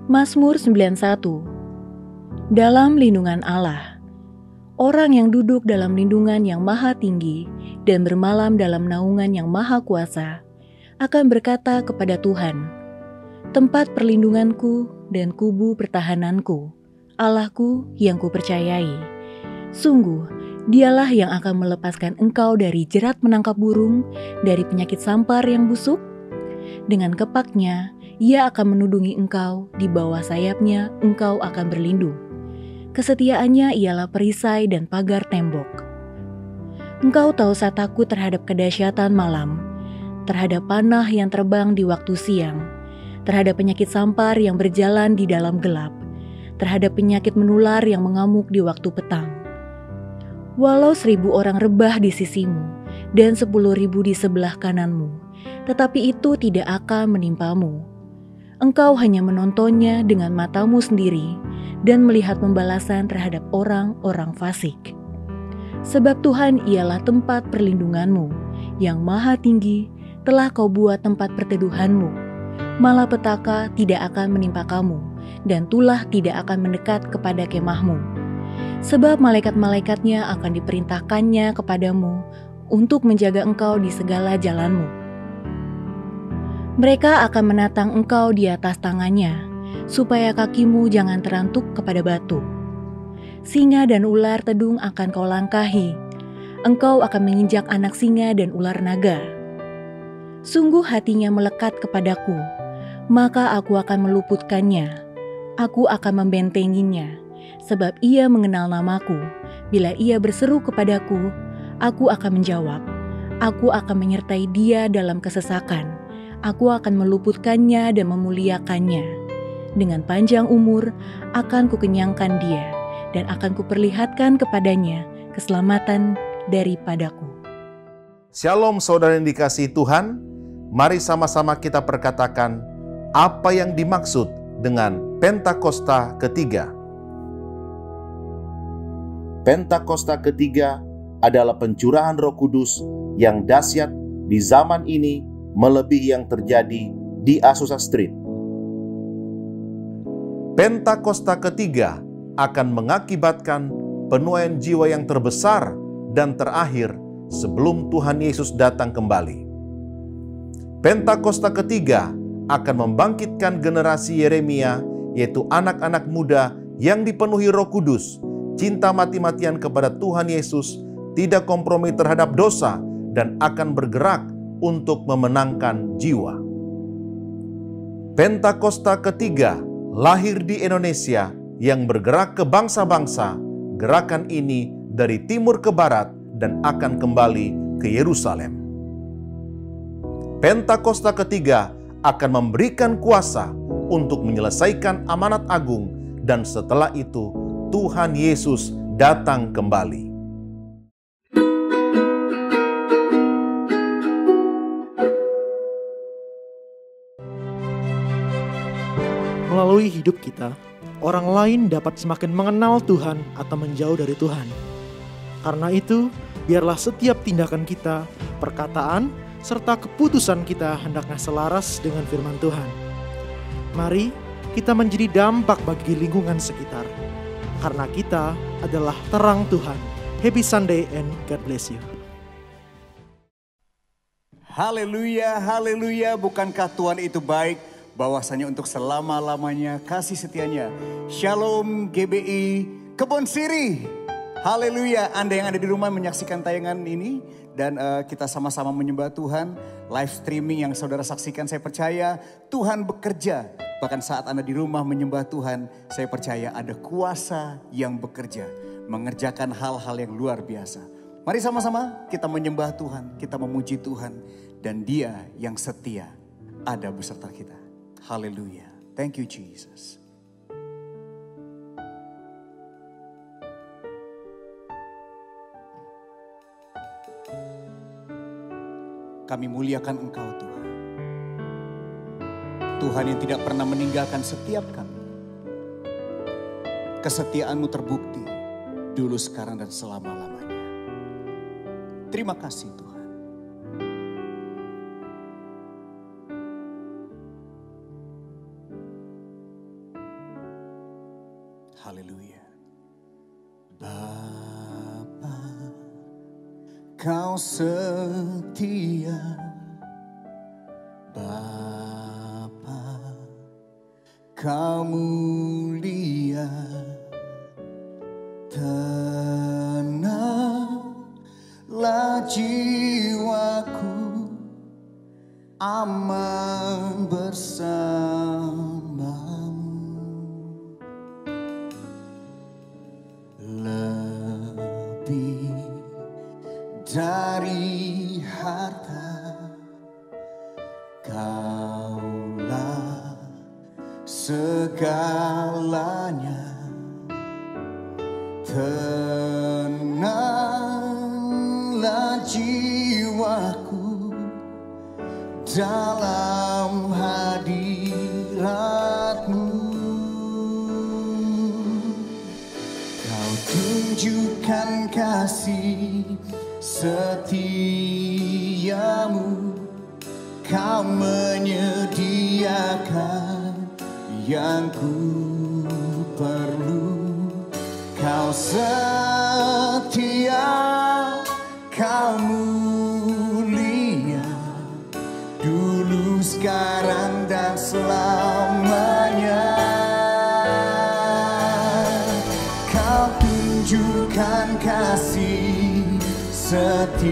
Mazmur 91. Dalam lindungan Allah. Orang yang duduk dalam lindungan yang maha tinggi dan bermalam dalam naungan yang maha kuasa akan berkata kepada Tuhan, tempat perlindunganku dan kubu pertahananku, Allahku yang kupercayai. Sungguh, dialah yang akan melepaskan engkau dari jerat menangkap burung, dari penyakit sampar yang busuk. Dengan kepaknya, ia akan menudungi engkau, di bawah sayapnya engkau akan berlindung. Kesetiaannya ialah perisai dan pagar tembok. Engkau tahu saat takut terhadap kedahsyatan malam, terhadap panah yang terbang di waktu siang, terhadap penyakit sampar yang berjalan di dalam gelap, terhadap penyakit menular yang mengamuk di waktu petang. Walau 1.000 orang rebah di sisimu dan 10.000 di sebelah kananmu, tetapi itu tidak akan menimpamu. Engkau hanya menontonnya dengan matamu sendiri dan melihat pembalasan terhadap orang-orang fasik. Sebab Tuhan ialah tempat perlindunganmu, yang maha tinggi telah kau buat tempat perteduhanmu. Malapetaka tidak akan menimpa kamu, dan tulah tidak akan mendekat kepada kemahmu. Sebab malaikat-malaikatnya akan diperintahkannya kepadamu untuk menjaga engkau di segala jalanmu. Mereka akan menatang engkau di atas tangannya, supaya kakimu jangan terantuk kepada batu. Singa dan ular tedung akan kau langkahi, engkau akan menginjak anak singa dan ular naga. Sungguh hatinya melekat kepadaku, maka aku akan meluputkannya, aku akan membentenginya, sebab ia mengenal namaku. Bila ia berseru kepadaku, aku akan menjawab, aku akan menyertai dia dalam kesesakan. Aku akan meluputkannya dan memuliakannya. Dengan panjang umur akan kukenyangkan dia, dan akan kuperlihatkan kepadanya keselamatan daripadaku. Shalom saudara yang dikasihi Tuhan, mari sama-sama kita perkatakan apa yang dimaksud dengan Pentakosta ketiga. Pentakosta ketiga adalah pencurahan Roh Kudus yang dahsyat di zaman ini melebihi yang terjadi di Azusa Street. Pentakosta ketiga akan mengakibatkan penuaian jiwa yang terbesar dan terakhir sebelum Tuhan Yesus datang kembali. Pentakosta ketiga akan membangkitkan generasi Yeremia, yaitu anak-anak muda yang dipenuhi Roh Kudus, cinta mati-matian kepada Tuhan Yesus, tidak kompromi terhadap dosa, dan akan bergerak untuk memenangkan jiwa. Pentakosta ketiga lahir di Indonesia yang bergerak ke bangsa-bangsa. Gerakan ini dari timur ke barat dan akan kembali ke Yerusalem. Pentakosta ketiga akan memberikan kuasa untuk menyelesaikan amanat agung, dan setelah itu Tuhan Yesus datang kembali. Melalui hidup kita, orang lain dapat semakin mengenal Tuhan atau menjauh dari Tuhan. Karena itu, biarlah setiap tindakan kita, perkataan, serta keputusan kita hendaknya selaras dengan firman Tuhan. Mari kita menjadi dampak bagi lingkungan sekitar, karena kita adalah terang Tuhan. Happy Sunday and God bless you. Haleluya, haleluya. Bukankah Tuhan itu baik? Bahwasanya untuk selama-lamanya kasih setianya. Shalom GBI Kebon Siri. Haleluya. Anda yang ada di rumah menyaksikan tayangan ini. Dan kita sama-sama menyembah Tuhan. Live streaming yang saudara saksikan, saya percaya Tuhan bekerja. Bahkan saat Anda di rumah menyembah Tuhan, saya percaya ada kuasa yang bekerja. Mengerjakan hal-hal yang luar biasa. Mari sama-sama kita menyembah Tuhan. Kita memuji Tuhan. Dan Dia yang setia ada beserta kita. Haleluya. Thank you Jesus. Kami muliakan Engkau Tuhan. Tuhan yang tidak pernah meninggalkan setiap kami. Kesetiaan-Mu terbukti dulu, sekarang, dan selama-lamanya. Terima kasih Tuhan. Haleluya. Bapa, Kau setia. Bapa, Kau mulia. Tenanglah jiwaku, aman bersamamu. Lebih dari harta, Kaulah segalanya. Tenanglah jiwaku dalam hadirat-Mu. Kau tunjukkan kasih setiamu, Kau menyediakan yang ku perlu. Kau setia, Kau mulia, dulu, sekarang, dan selamanya. Kau tunjukkan kasih setiamu,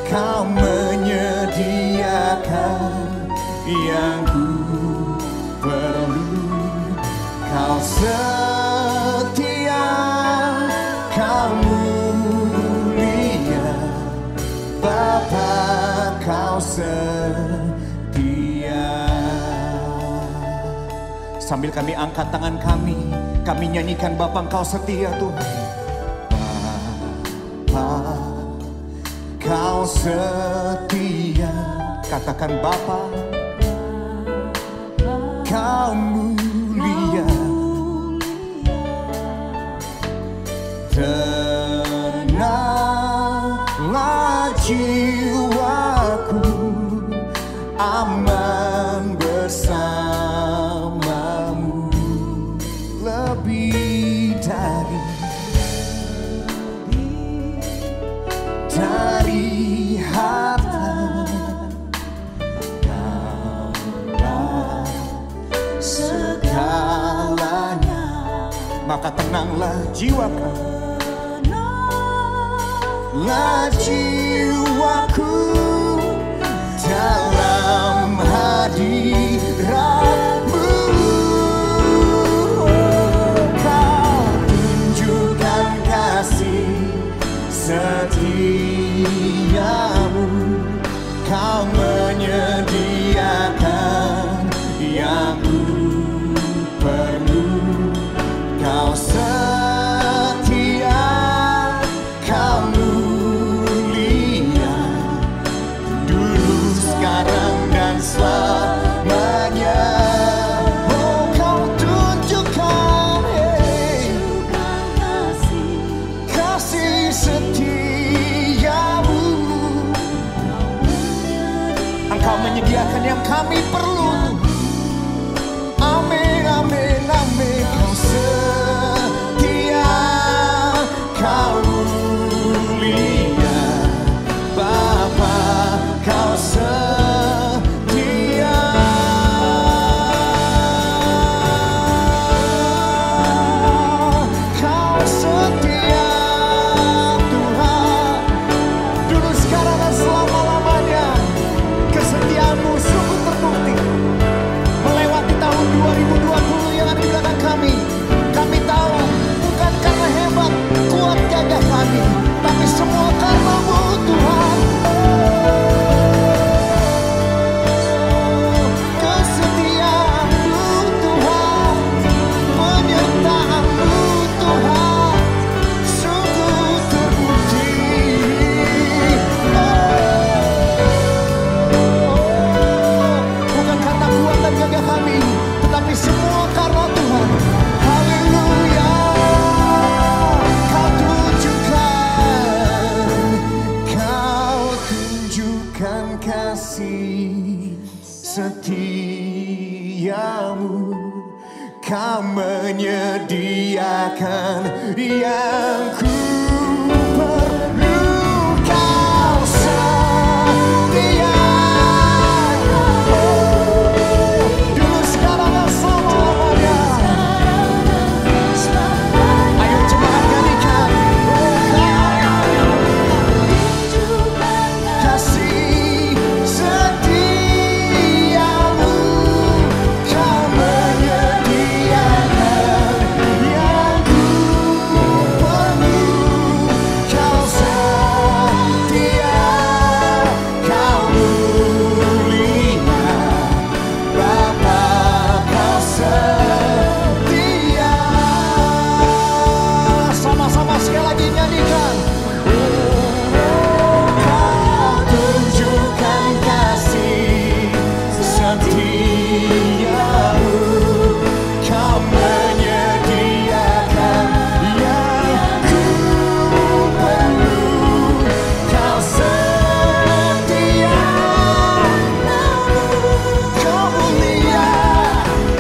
Kau menyediakan yang ku perlu. Kau setia, Kau mulia, Bapa, Kau setia. Sambil kami angkat tangan kami nyanyikan Bapa, Engkau setia Tuhan. Bapa, Kau setia. Katakan Bapa, Kau mulia. Tenanglah jiwaku, aman bersamamu. Lebih dari harta, Kaulah segalanya. Maka tenanglah jiwaku, jiwaku dalam hadirat-Mu. Kau tunjukkan kasih setiamu, Kau menyediakan yang ku perlu. Kau setia, Kau mulia, dulu, sekarang, dan selamanya. Oh, Kau tunjukkan kasih setiamu, Engkau menyediakan yang kami perlu. Amin, amin, amin. Kau setia, Kau mulia, Bapa, Kau setia. Kau setia Tuhan, dulu, sekarang, dan selama-lamanya. Kesetiaan-Mu sungguh terbukti melewati tahun 2020 yang ada di belakang kami. Kami tahu bukan karena hebat, kuat, gagah kami, tapi semua karena-Mu Tuhan. Kesetiaan-Mu Tuhan, penyertaan-Mu Tuhan, sungguh terbukti. Bukan karena kuat dan gagah kami, tetapi semua karena Tuhan. Haleluya. Kau tunjukkan kasih setiamu, Kau menyediakan yang ku perlu. Kau setia. Dulu, sekarang, dan selama-lamanya. Ayo jemaat nyanyikan. Kasih setiamu. Kau menyediakan yang ku perlu. Kau setia, kau mulia, Bapa, kau setia. Sama-sama sekali lagi nyanyikan. Kau tunjukkan kasih setiamu. Kau menyediakan yang ku perlu. Kau setia, kau mulia,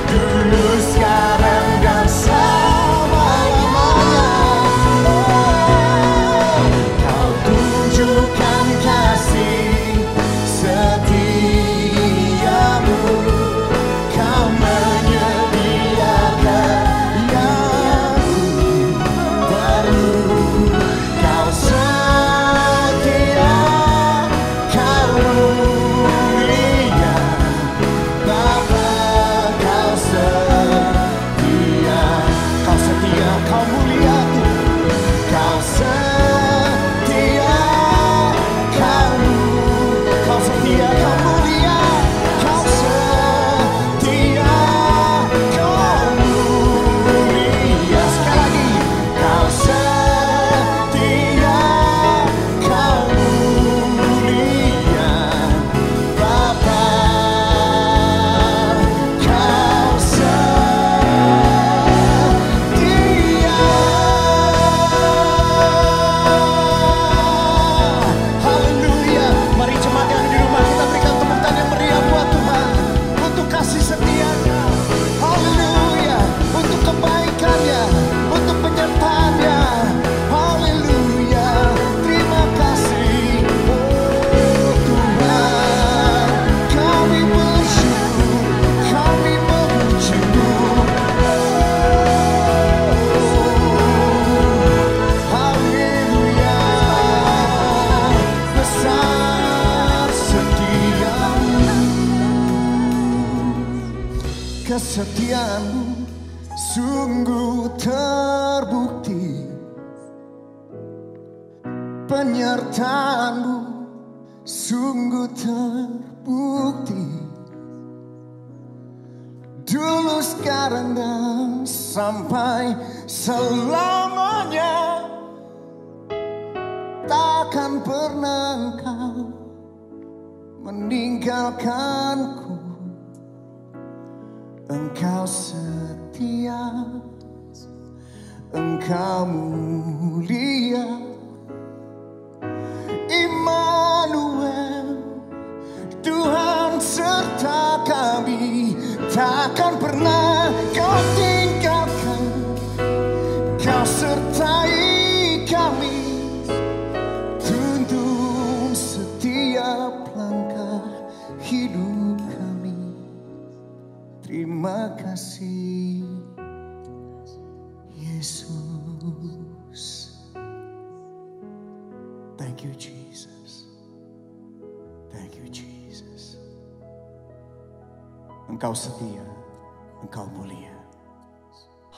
dulu, sekarang, dan selama-lamanya. Kau tunjukkan kasih setiamu. Kau menyediakan yang ku perlu. Kau setia, kau mulia, Bapa, kau setia. Kau setia, kau mulia, kau setia, kau setia, kau mulia, kau setia, kau mulia. Sekali lagi, kau setia, kau mulia, Bapa, kau setia. Haleluya. Mari jemaat yang di rumah kita berikan tepuk tangan yang meriah buat Tuhan untuk kasih setia-Nya. Haleluya. Untuk kebaikan-Nya, untuk penyertaan-Nya. Haleluya. Terima kasih, oh Tuhan. Kami bersyukur, kami memuji-Mu. Haleluya. Besar setiamu. Kesetiaanmu sungguh terbukti. Penyertaanmu sungguh terbukti. Dulu, sekarang, dan sampai selamanya. Takkan pernah Engkau meninggalkanku. Engkau setia, Engkau mulia, Immanuel, Tuhan serta kami. Takkan pernah Kau tinggalkan, Kau sertai kami. Tuntun setiap langkah hidup kami. Terima kasih, Yesus. Thank you, Jesus. Thank you, Jesus. Engkau setia, Engkau mulia.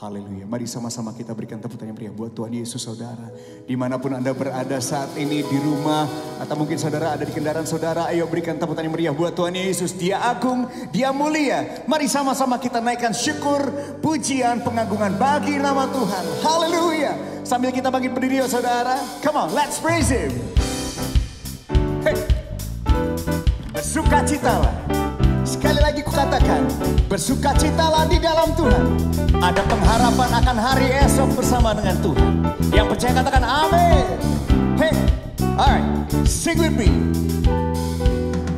Haleluya. Mari sama-sama kita berikan tepuk tangan yang meriah buat Tuhan Yesus, saudara. Dimanapun Anda berada saat ini, di rumah, atau mungkin saudara ada di kendaraan saudara, ayo berikan tepuk tangan yang meriah buat Tuhan Yesus. Dia agung, Dia mulia. Mari sama-sama kita naikkan syukur, pujian, pengagungan bagi nama Tuhan. Haleluya. Sambil kita bangkit berdiri, saudara. Come on, let's praise Him. Hey. Bersukacitalah. Sekali lagi kukatakan, bersukacitalah di dalam Tuhan. Ada pengharapan akan hari esok bersama dengan Tuhan. Yang percaya katakan amin. Hey, alright, sing with me.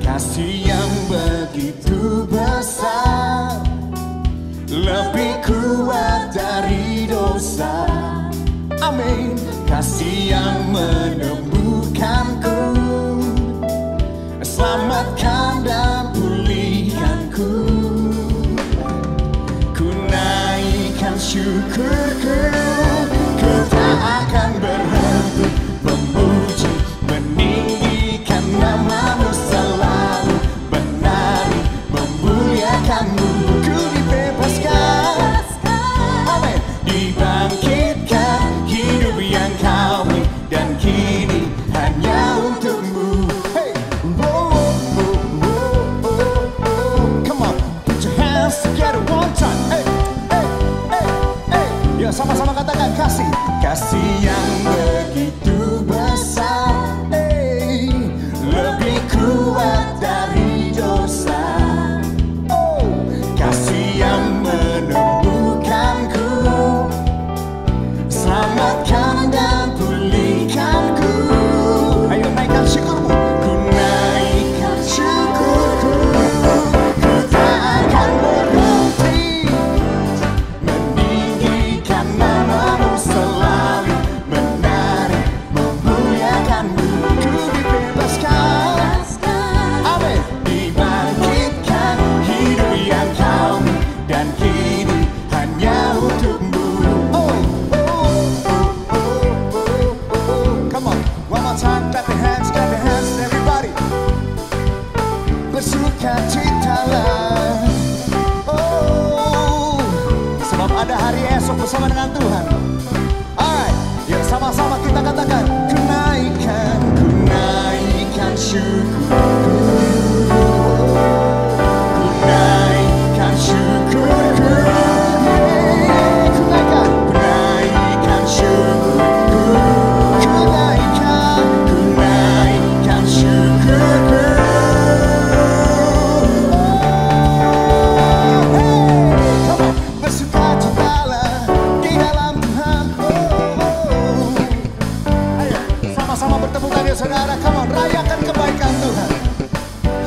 Kasih yang begitu besar lebih kuat dari dosa. Amin. Kasih yang menemukanku, selamatkan dan pulihkanku. Ku naikkan syukurku, ku tak akan berhenti memuji, meninggikan namamu selalu, menari, memuliakanmu. Ku dibebaskan, amin, dibangkitkan, hidup yang kau beri dan kini hanya untukmu. Hey, whoa, whoa, whoa, whoa, whoa. Come on, put your hands together one time. Hey, hey, hey, hey. Ya sama-sama katakan kasih, kasih yang begitu besar, hey, lebih kuat dari dosa. Oh, kasih yang menemukanku, selamatkan dan pulihkanku. Ayo naikkan syukurmu, ku naikkan syukurku, ku tak akan berhenti meninggikan namamu selalu, menari, memuliakanmu. Ku dibebaskan, amin, dibangkitkan, hidup yang kau beri dan kini hanya untukmu. Oh, oh, oh, oh, oh, oh. Come on, one more time, clap your hands, everybody. Bersukacitalah, oh, sebab ada hari esok bersama dengan Tuhan. Alright, yuk sama-sama kita katakan, ku naikkan syukurku, ku naikkan syukurku, yeah, ku naikkan syukurku, ku naikkan syukurku. Bersukacitalah di dalam Tuhan. Ayo sama-sama bertepuk tangan ya saudara. Come on, rayakan kebaikan Tuhan.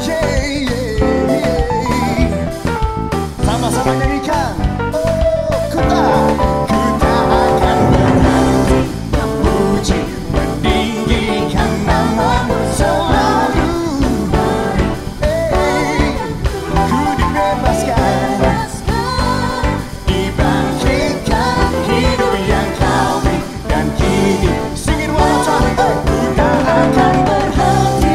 Yeah, yeah, yeah. Sama-sama nyanyikan. Oh, ku tak akan berhenti memuji, meninggikan namamu selalu. Hey, ku dibebaskan, dibangkitkan, hidup yang kau beri dan kini. Sing it one more time. Hey, ku tak akan berhenti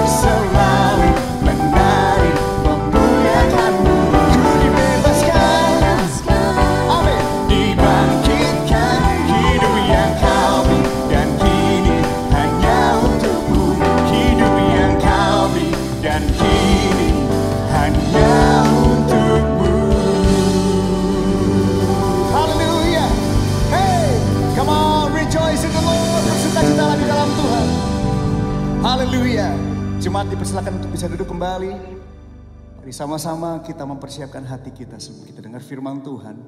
selalu menari, memuliakanmu. Ku dibebaskan, amin, dibangkitkan, hidup yang kau beri dan kini hanya untukmu. Hidup yang kau beri dan kini hanya untukmu. Haleluya. Hey, come on, rejoice in the Lord. Bersukacitalah di dalam Tuhan. Haleluya. Jemaat dipersilakan untuk bisa duduk kembali. Mari sama-sama kita mempersiapkan hati kita sebelum kita dengar firman Tuhan.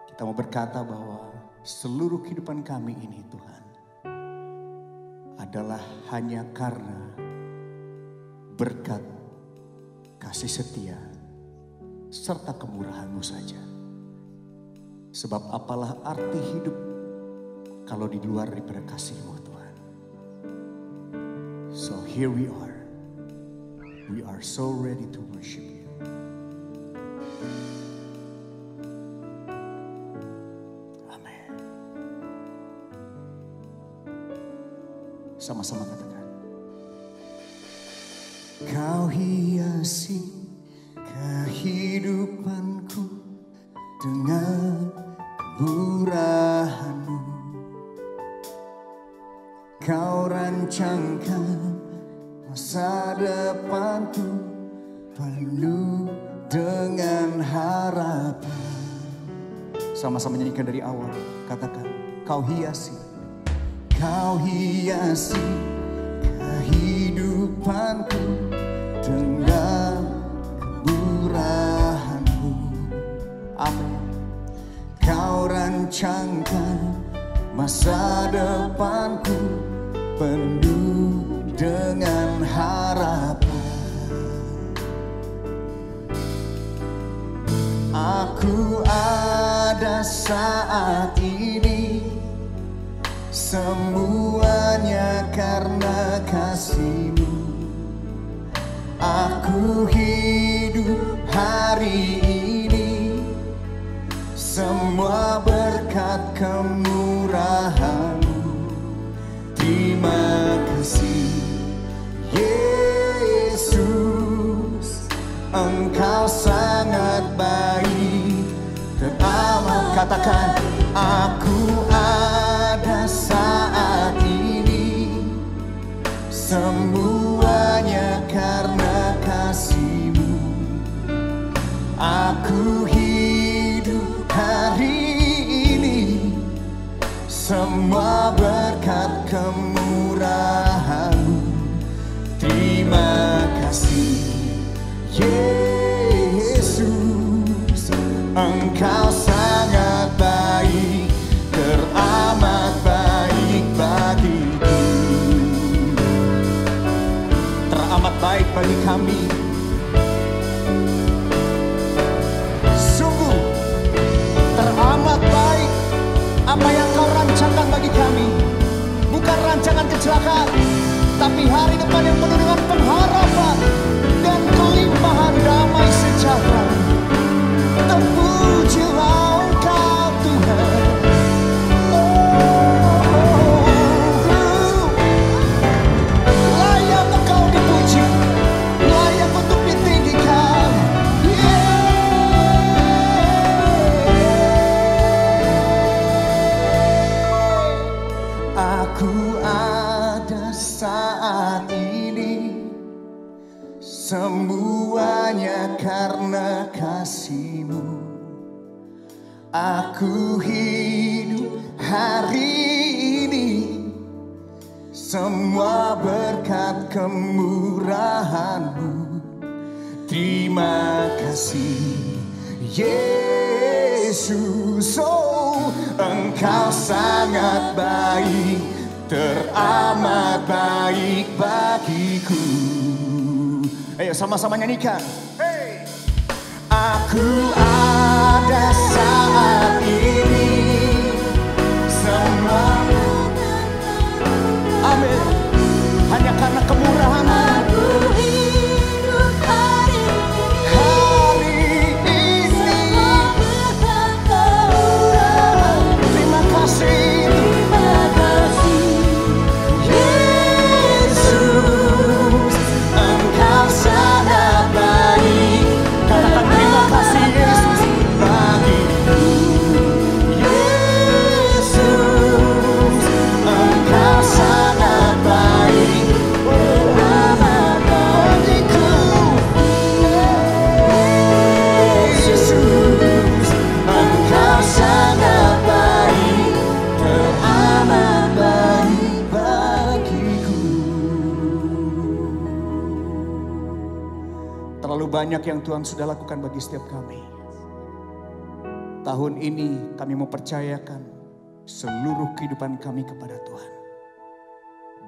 Kita mau berkata bahwa seluruh kehidupan kami ini Tuhan adalah hanya karena berkat kasih setia serta kemurahan-Mu saja. Sebab apalah arti hidup kalau di luar daripada kasih-Mu Tuhan. So here we are. We are so ready to worship You. Amin. Sama-sama katakan. Kau hiasi kehidupanku dengan kemurahan-Mu. Kau rancangkan masa depanku penuh dengan harapan. Sama-sama nyanyikan dari awal. Katakan, kau hiasi kehidupanku dengan kemurahan-Mu. Amin. Kau rancangkan masa depanku penuh dengan harapan. Aku ada saat ini, semuanya karena kasih-Mu. Aku hidup hari ini, semua berkat kemurahan-Mu. Terima kasih Yesus, Engkau sangat baik, teramat. Katakan, aku ada saat ini, semuanya karena kasih-Mu. Aku hidup hari ini, semua berkat kemurahan-Mu. Terima kasih Yesus, Engkau sangat baik, teramat baik bagiku. Teramat baik bagi kami. Sungguh teramat baik apa yang Kau rancangkan bagi kami. Bukan rancangan kecelakaan, tapi hari depan yang penuh dengan pengharapan dan kelimpahan damai sejahtera. Terpujilah Engkau Tuhan. Layak Engkau dipuji, layak untuk ditinggikan. Aku ada saat ini, semuanya karena kasih-Mu. Aku hidup hari ini, semua berkat kemurahan-Mu. Terima kasih Yesus, oh Engkau sangat baik, teramat baik bagiku. Ayo sama-sama nyanyikan. Hey. Aku ada saat ini, semua, amin, hanya karena kemurahan-Mu. Aku hidup hari ini, semua berkat kemurahan. Terima kasih Yesus, Engkau sangat baik. Katakan terima kasih Yesus bagiku. Yesus, Engkau sangat baik, teramat bagiku. Yesus, Engkau sangat baik, teramat baik bagiku. Terlalu banyak yang Tuhan sudah lakukan bagi setiap kami. Tahun ini kami mau percayakan seluruh kehidupan kami kepada Tuhan.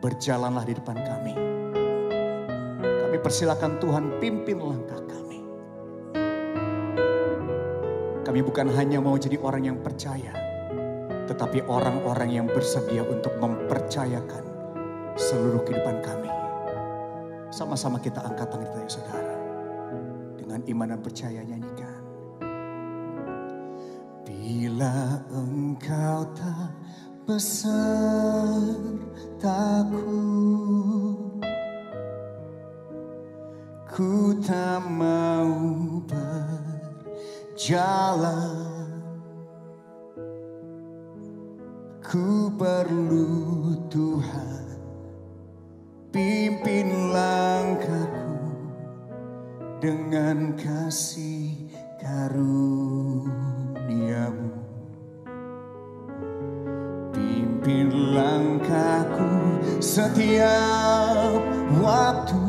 Berjalanlah di depan kami. Kami persilakan Tuhan pimpin langkah kami. Kami bukan hanya mau jadi orang yang percaya, tetapi orang-orang yang bersedia untuk mempercayakan seluruh kehidupan kami. Sama-sama kita angkat tangan kita ya saudara. Dengan iman dan percaya nyanyikan. Bila Engkau tak besertaku, ku tak mau berjalan. Ku perlu Tuhan, pimpin langkahku dengan kasih karunia-Mu. Pimpin langkahku setiap waktu,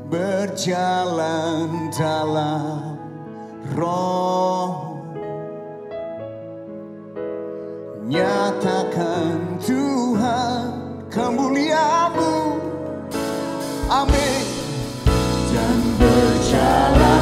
berjalan dalam roh. Nyatakan Tuhan kemuliaan-Mu, amin, dan berjalan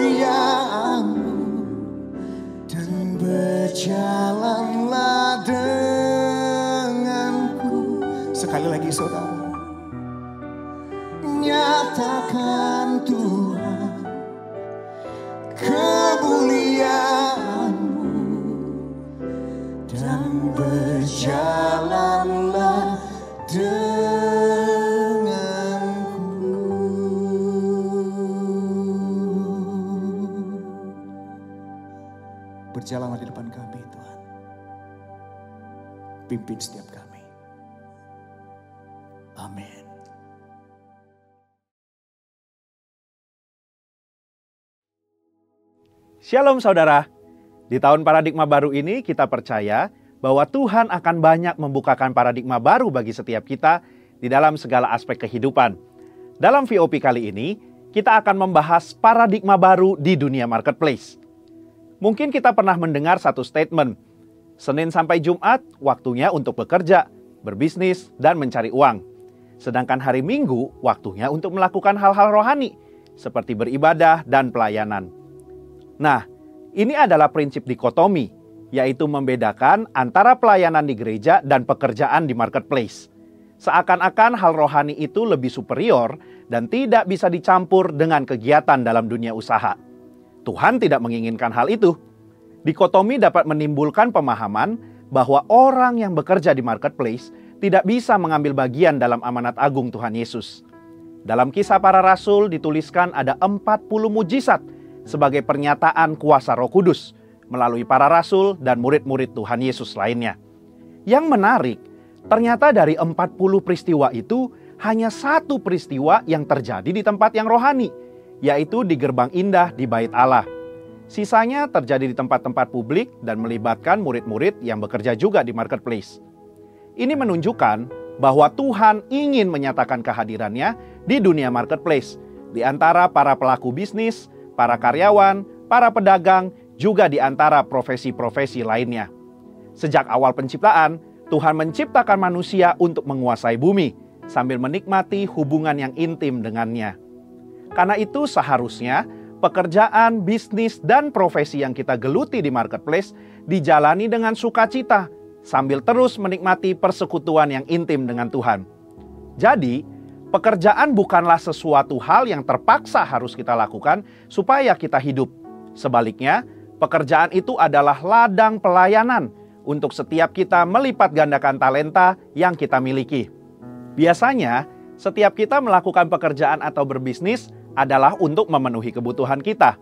kemuliaan-Mu, dan berjalanlah denganku. Sekali lagi saudara, nyatakan Tuhan kemuliaan-Mu, dan berjalanlah denganku. Berjalanlah di depan kami Tuhan. Pimpin setiap kami. Amin. Shalom saudara. Di tahun paradigma baru ini kita percaya bahwa Tuhan akan banyak membukakan paradigma baru bagi setiap kita di dalam segala aspek kehidupan. Dalam VOP kali ini, kita akan membahas paradigma baru di dunia marketplace. Mungkin kita pernah mendengar satu statement, Senin sampai Jumat waktunya untuk bekerja, berbisnis, dan mencari uang. Sedangkan hari Minggu waktunya untuk melakukan hal-hal rohani, seperti beribadah dan pelayanan. Nah, ini adalah prinsip dikotomi, yaitu membedakan antara pelayanan di gereja dan pekerjaan di marketplace. Seakan-akan hal rohani itu lebih superior dan tidak bisa dicampur dengan kegiatan dalam dunia usaha. Tuhan tidak menginginkan hal itu. Dikotomi dapat menimbulkan pemahaman bahwa orang yang bekerja di marketplace tidak bisa mengambil bagian dalam amanat agung Tuhan Yesus. Dalam Kisah Para Rasul dituliskan ada 40 mujizat sebagai pernyataan kuasa Roh Kudus melalui para rasul dan murid-murid Tuhan Yesus lainnya. Yang menarik, ternyata dari 40 peristiwa itu hanya satu peristiwa yang terjadi di tempat yang rohani, yaitu di gerbang indah di Bait Allah. Sisanya terjadi di tempat-tempat publik dan melibatkan murid-murid yang bekerja juga di marketplace. Ini menunjukkan bahwa Tuhan ingin menyatakan kehadirannya di dunia marketplace, di antara para pelaku bisnis, para karyawan, para pedagang, juga di antara profesi-profesi lainnya. Sejak awal penciptaan, Tuhan menciptakan manusia untuk menguasai bumi, sambil menikmati hubungan yang intim dengannya. Karena itu seharusnya pekerjaan, bisnis, dan profesi yang kita geluti di marketplace dijalani dengan sukacita, sambil terus menikmati persekutuan yang intim dengan Tuhan. Jadi, pekerjaan bukanlah sesuatu hal yang terpaksa harus kita lakukan supaya kita hidup. Sebaliknya, pekerjaan itu adalah ladang pelayanan untuk setiap kita melipat gandakan talenta yang kita miliki. Biasanya, setiap kita melakukan pekerjaan atau berbisnis adalah untuk memenuhi kebutuhan kita.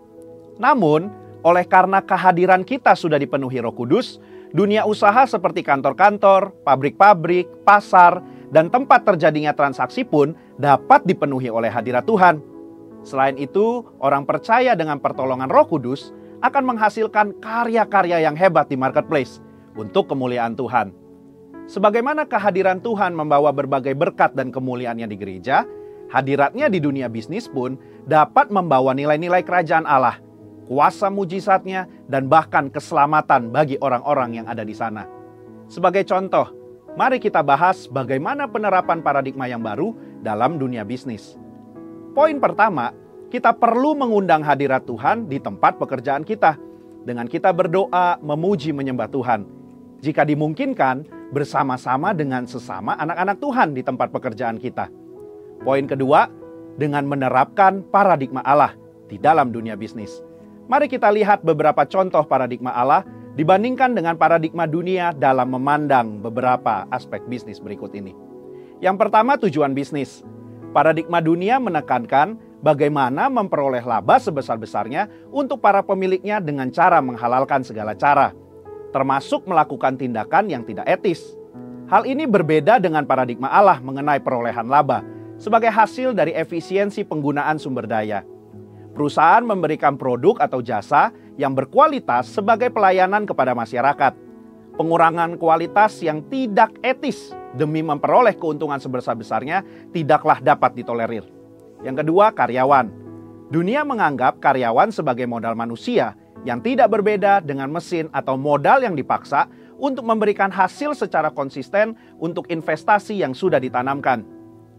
Namun, oleh karena kehadiran kita sudah dipenuhi Roh Kudus, dunia usaha seperti kantor-kantor, pabrik-pabrik, pasar, dan tempat terjadinya transaksi pun dapat dipenuhi oleh hadirat Tuhan. Selain itu, orang percaya dengan pertolongan Roh Kudus akan menghasilkan karya-karya yang hebat di marketplace untuk kemuliaan Tuhan. Sebagaimana kehadiran Tuhan membawa berbagai berkat dan kemuliaannya di gereja, hadiratnya di dunia bisnis pun dapat membawa nilai-nilai kerajaan Allah, kuasa mujizatnya, dan bahkan keselamatan bagi orang-orang yang ada di sana. Sebagai contoh, mari kita bahas bagaimana penerapan paradigma yang baru dalam dunia bisnis. Poin pertama, kita perlu mengundang hadirat Tuhan di tempat pekerjaan kita, dengan kita berdoa, memuji, menyembah Tuhan. Jika dimungkinkan, bersama-sama dengan sesama anak-anak Tuhan di tempat pekerjaan kita. Poin kedua, dengan menerapkan paradigma Allah di dalam dunia bisnis. Mari kita lihat beberapa contoh paradigma Allah dibandingkan dengan paradigma dunia dalam memandang beberapa aspek bisnis berikut ini. Yang pertama, tujuan bisnis. Paradigma dunia menekankan bagaimana memperoleh laba sebesar-besarnya untuk para pemiliknya dengan cara menghalalkan segala cara, termasuk melakukan tindakan yang tidak etis. Hal ini berbeda dengan paradigma Allah mengenai perolehan laba sebagai hasil dari efisiensi penggunaan sumber daya. Perusahaan memberikan produk atau jasa yang berkualitas sebagai pelayanan kepada masyarakat. Pengurangan kualitas yang tidak etis demi memperoleh keuntungan sebesar-besarnya tidaklah dapat ditolerir. Yang kedua, karyawan. Dunia menganggap karyawan sebagai modal manusia yang tidak berbeda dengan mesin atau modal yang dipaksa untuk memberikan hasil secara konsisten untuk investasi yang sudah ditanamkan.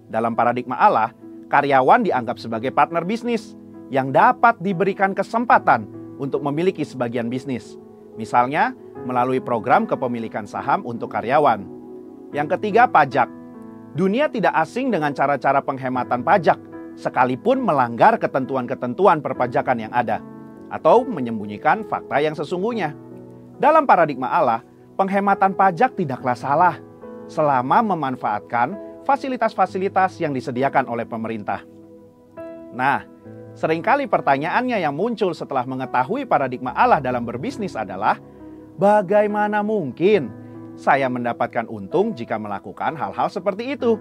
Dalam paradigma Allah, karyawan dianggap sebagai partner bisnis yang dapat diberikan kesempatan untuk memiliki sebagian bisnis. Misalnya, melalui program kepemilikan saham untuk karyawan. Yang ketiga, pajak. Dunia tidak asing dengan cara-cara penghematan pajak, sekalipun melanggar ketentuan-ketentuan perpajakan yang ada, atau menyembunyikan fakta yang sesungguhnya. Dalam paradigma Allah, penghematan pajak tidaklah salah, selama memanfaatkan fasilitas-fasilitas yang disediakan oleh pemerintah. Nah, seringkali pertanyaannya yang muncul setelah mengetahui paradigma Allah dalam berbisnis adalah, bagaimana mungkin saya mendapatkan untung jika melakukan hal-hal seperti itu?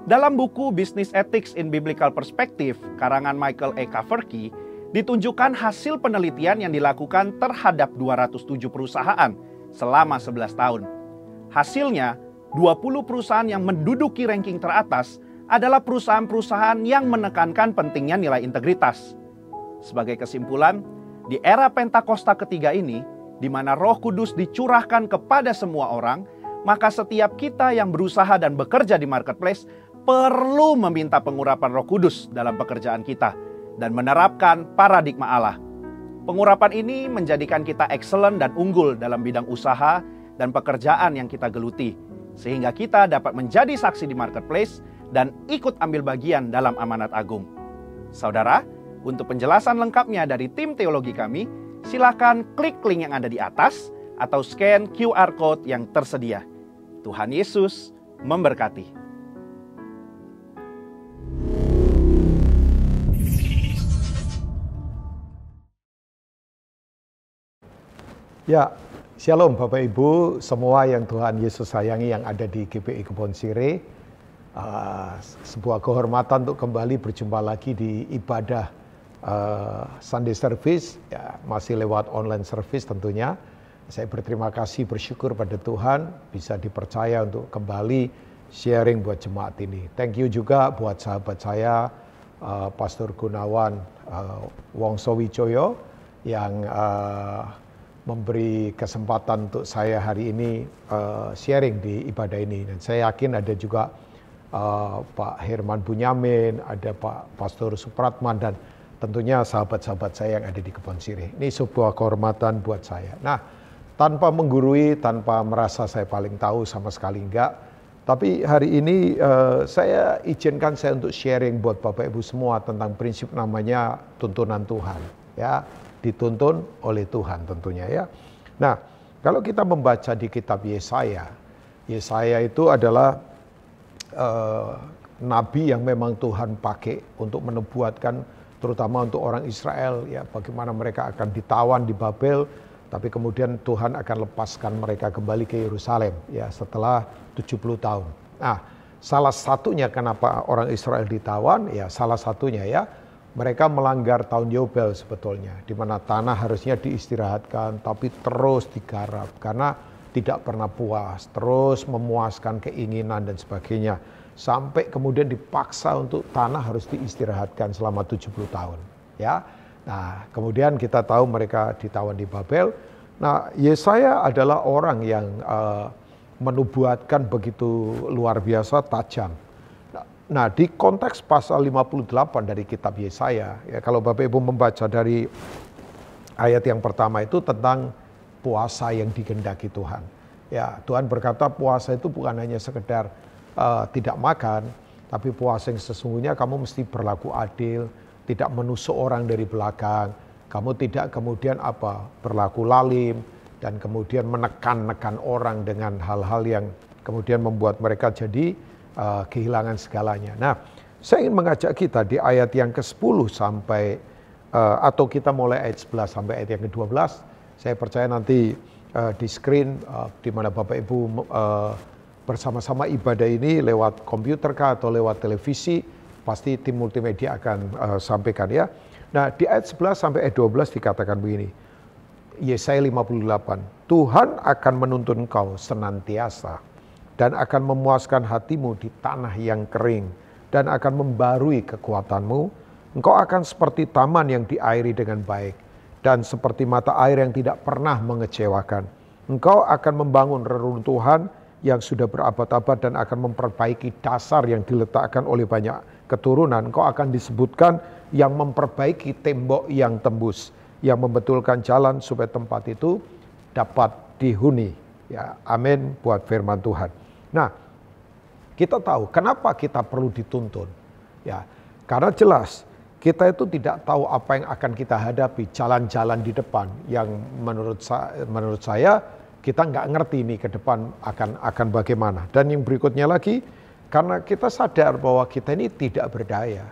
Dalam buku Business Ethics in Biblical Perspective, karangan Michael E. Kaverke, ditunjukkan hasil penelitian yang dilakukan terhadap 207 perusahaan selama 11 tahun. Hasilnya, 20 perusahaan yang menduduki ranking teratas adalah perusahaan-perusahaan yang menekankan pentingnya nilai integritas. Sebagai kesimpulan, di era Pentakosta ketiga ini, di mana Roh Kudus dicurahkan kepada semua orang, maka setiap kita yang berusaha dan bekerja di marketplace perlu meminta pengurapan Roh Kudus dalam pekerjaan kita dan menerapkan paradigma Allah. Pengurapan ini menjadikan kita excellent dan unggul dalam bidang usaha dan pekerjaan yang kita geluti, sehingga kita dapat menjadi saksi di marketplace dan ikut ambil bagian dalam amanat agung. Saudara, untuk penjelasan lengkapnya dari tim teologi kami, silakan klik link yang ada di atas atau scan QR Code yang tersedia. Tuhan Yesus memberkati. Ya, shalom Bapak Ibu, semua yang Tuhan Yesus sayangi yang ada di GBI Kebon Sirih. Sebuah kehormatan untuk kembali berjumpa lagi di ibadah Sunday Service, ya, masih lewat online service tentunya. Saya berterima kasih, bersyukur pada Tuhan bisa dipercaya untuk kembali sharing buat jemaat ini. Thank you juga buat sahabat saya, Pastor Gunawan Wongso Wijoyo, yang memberi kesempatan untuk saya hari ini sharing di ibadah ini. Dan saya yakin ada juga Pak Herman Bunyamin, ada Pak Pastor Supratman, dan tentunya sahabat-sahabat saya yang ada di Kebon Sirih. Ini sebuah kehormatan buat saya. Nah, tanpa menggurui, tanpa merasa saya paling tahu, sama sekali enggak. Tapi hari ini saya izinkan saya untuk sharing buat Bapak Ibu semua tentang prinsip namanya tuntunan Tuhan. Ya, dituntun oleh Tuhan tentunya ya. Nah, kalau kita membaca di kitab Yesaya, Yesaya itu adalah nabi yang memang Tuhan pakai untuk menubuatkan, terutama untuk orang Israel, ya, bagaimana mereka akan ditawan di Babel, tapi kemudian Tuhan akan lepaskan mereka kembali ke Yerusalem ya setelah 70 tahun. Nah, salah satunya kenapa orang Israel ditawan, ya salah satunya ya, mereka melanggar tahun Yobel sebetulnya, di mana tanah harusnya diistirahatkan, tapi terus digarap karena tidak pernah puas, terus memuaskan keinginan dan sebagainya. Sampai kemudian dipaksa untuk tanah harus diistirahatkan selama 70 tahun. Ya. Nah, kemudian kita tahu mereka ditawan di Babel. Nah, Yesaya adalah orang yang menubuatkan begitu luar biasa tajam. Nah, di konteks pasal 58 dari kitab Yesaya, ya, kalau Bapak Ibu membaca dari ayat yang pertama itu tentang puasa yang dikehendaki Tuhan. Ya, Tuhan berkata puasa itu bukan hanya sekedar tidak makan, tapi puasa yang sesungguhnya kamu mesti berlaku adil, tidak menusuk orang dari belakang, kamu tidak kemudian berlaku lalim, dan kemudian menekan-nekan orang dengan hal-hal yang kemudian membuat mereka jadi kehilangan segalanya. Nah, saya ingin mengajak kita di ayat yang ke-10 sampai atau kita mulai ayat 11 sampai ayat yang ke-12. Saya percaya nanti di screen di mana Bapak Ibu bersama-sama ibadah ini lewat komputer kah atau lewat televisi, pasti tim multimedia akan sampaikan ya. Nah, di ayat 11 sampai ayat 12 dikatakan begini. Yesaya 58, Tuhan akan menuntun engkau senantiasa dan akan memuaskan hatimu di tanah yang kering dan akan membarui kekuatanmu. Engkau akan seperti taman yang diairi dengan baik dan seperti mata air yang tidak pernah mengecewakan. Engkau akan membangun reruntuhan yang sudah berabad-abad dan akan memperbaiki dasar yang diletakkan oleh banyak keturunan. Engkau akan disebutkan yang memperbaiki tembok yang tembus, yang membetulkan jalan supaya tempat itu dapat dihuni. Ya, amin buat firman Tuhan. Nah, kita tahu kenapa kita perlu dituntun. Ya, karena jelas kita itu tidak tahu apa yang akan kita hadapi, jalan-jalan di depan yang menurut saya kita nggak ngerti nih ke depan akan bagaimana. Dan yang berikutnya lagi, karena kita sadar bahwa kita ini tidak berdaya,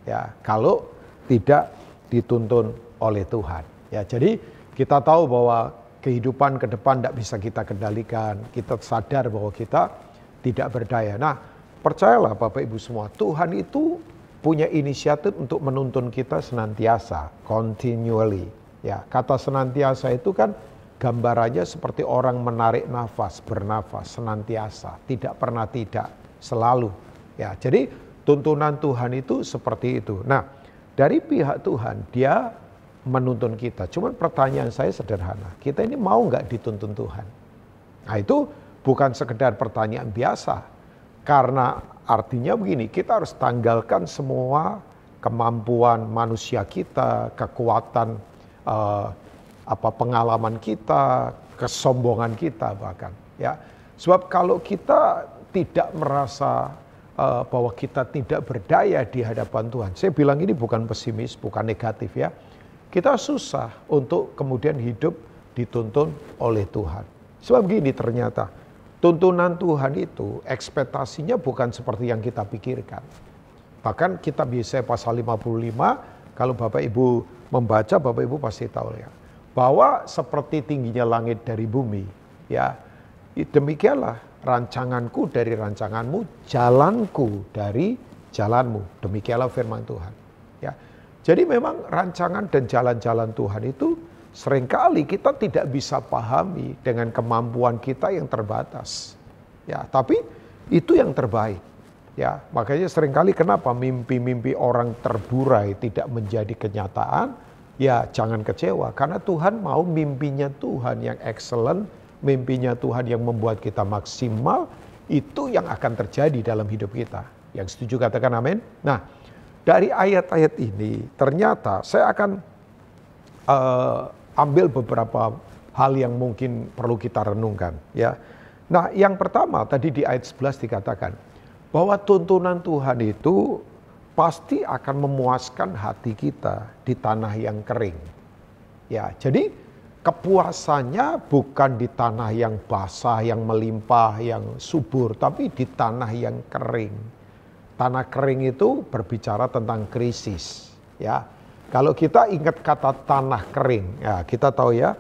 ya kalau tidak dituntun oleh Tuhan. Ya, jadi kita tahu bahwa kehidupan ke depan tidak bisa kita kendalikan. Kita sadar bahwa kita tidak berdaya. Nah, percayalah Bapak Ibu semua, Tuhan itu punya inisiatif untuk menuntun kita senantiasa, continually. Ya, kata senantiasa itu kan gambarannya seperti orang menarik nafas, bernafas, senantiasa, tidak pernah tidak, selalu. Ya, jadi tuntunan Tuhan itu seperti itu. Nah, dari pihak Tuhan, Dia menuntun kita. Cuman pertanyaan saya sederhana, kita ini mau nggak dituntun Tuhan? Nah, itu bukan sekedar pertanyaan biasa, karena artinya begini, kita harus tanggalkan semua kemampuan manusia kita, kekuatan, pengalaman kita, kesombongan kita bahkan. Ya, sebab kalau kita tidak merasa bahwa kita tidak berdaya di hadapan Tuhan, saya bilang ini bukan pesimis, bukan negatif ya. Kita susah untuk kemudian hidup dituntun oleh Tuhan. Sebab begini ternyata, tuntunan Tuhan itu ekspektasinya bukan seperti yang kita pikirkan. Bahkan kitab Yesaya pasal 55, kalau Bapak Ibu membaca, Bapak Ibu pasti tahu ya, bahwa seperti tingginya langit dari bumi, ya demikianlah rancanganku dari rancanganmu, jalanku dari jalanmu. Demikianlah firman Tuhan. Ya, jadi memang rancangan dan jalan-jalan Tuhan itu seringkali kita tidak bisa pahami dengan kemampuan kita yang terbatas. Ya, tapi itu yang terbaik. Ya, makanya seringkali kenapa mimpi-mimpi orang terburai tidak menjadi kenyataan? Ya, jangan kecewa karena Tuhan mau mimpinya Tuhan yang excellent, mimpinya Tuhan yang membuat kita maksimal, itu yang akan terjadi dalam hidup kita. Yang setuju katakan amin. Nah, dari ayat-ayat ini ternyata saya akan ambil beberapa hal yang mungkin perlu kita renungkan. Ya, nah yang pertama tadi di ayat 11 dikatakan bahwa tuntunan Tuhan itu pasti akan memuaskan hati kita di tanah yang kering. Ya, jadi kepuasannya bukan di tanah yang basah, yang melimpah, yang subur, tapi di tanah yang kering. Tanah kering itu berbicara tentang krisis. Ya, kalau kita ingat kata tanah kering, ya kita tahu ya,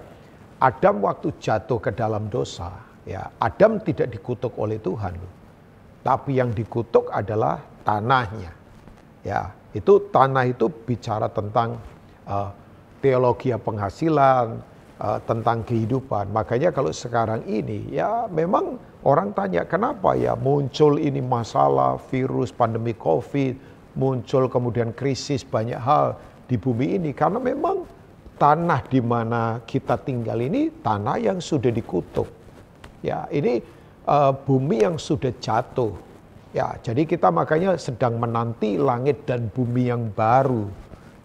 Adam waktu jatuh ke dalam dosa, ya Adam tidak dikutuk oleh Tuhan, tapi yang dikutuk adalah tanahnya. Ya, itu tanah itu bicara tentang teologi penghasilan, tentang kehidupan. Makanya kalau sekarang ini ya memang orang tanya kenapa ya muncul ini masalah virus pandemi COVID, muncul kemudian krisis banyak hal di bumi ini karena memang tanah di mana kita tinggal ini tanah yang sudah dikutuk. Ya, ini bumi yang sudah jatuh. Ya, jadi kita makanya sedang menanti langit dan bumi yang baru.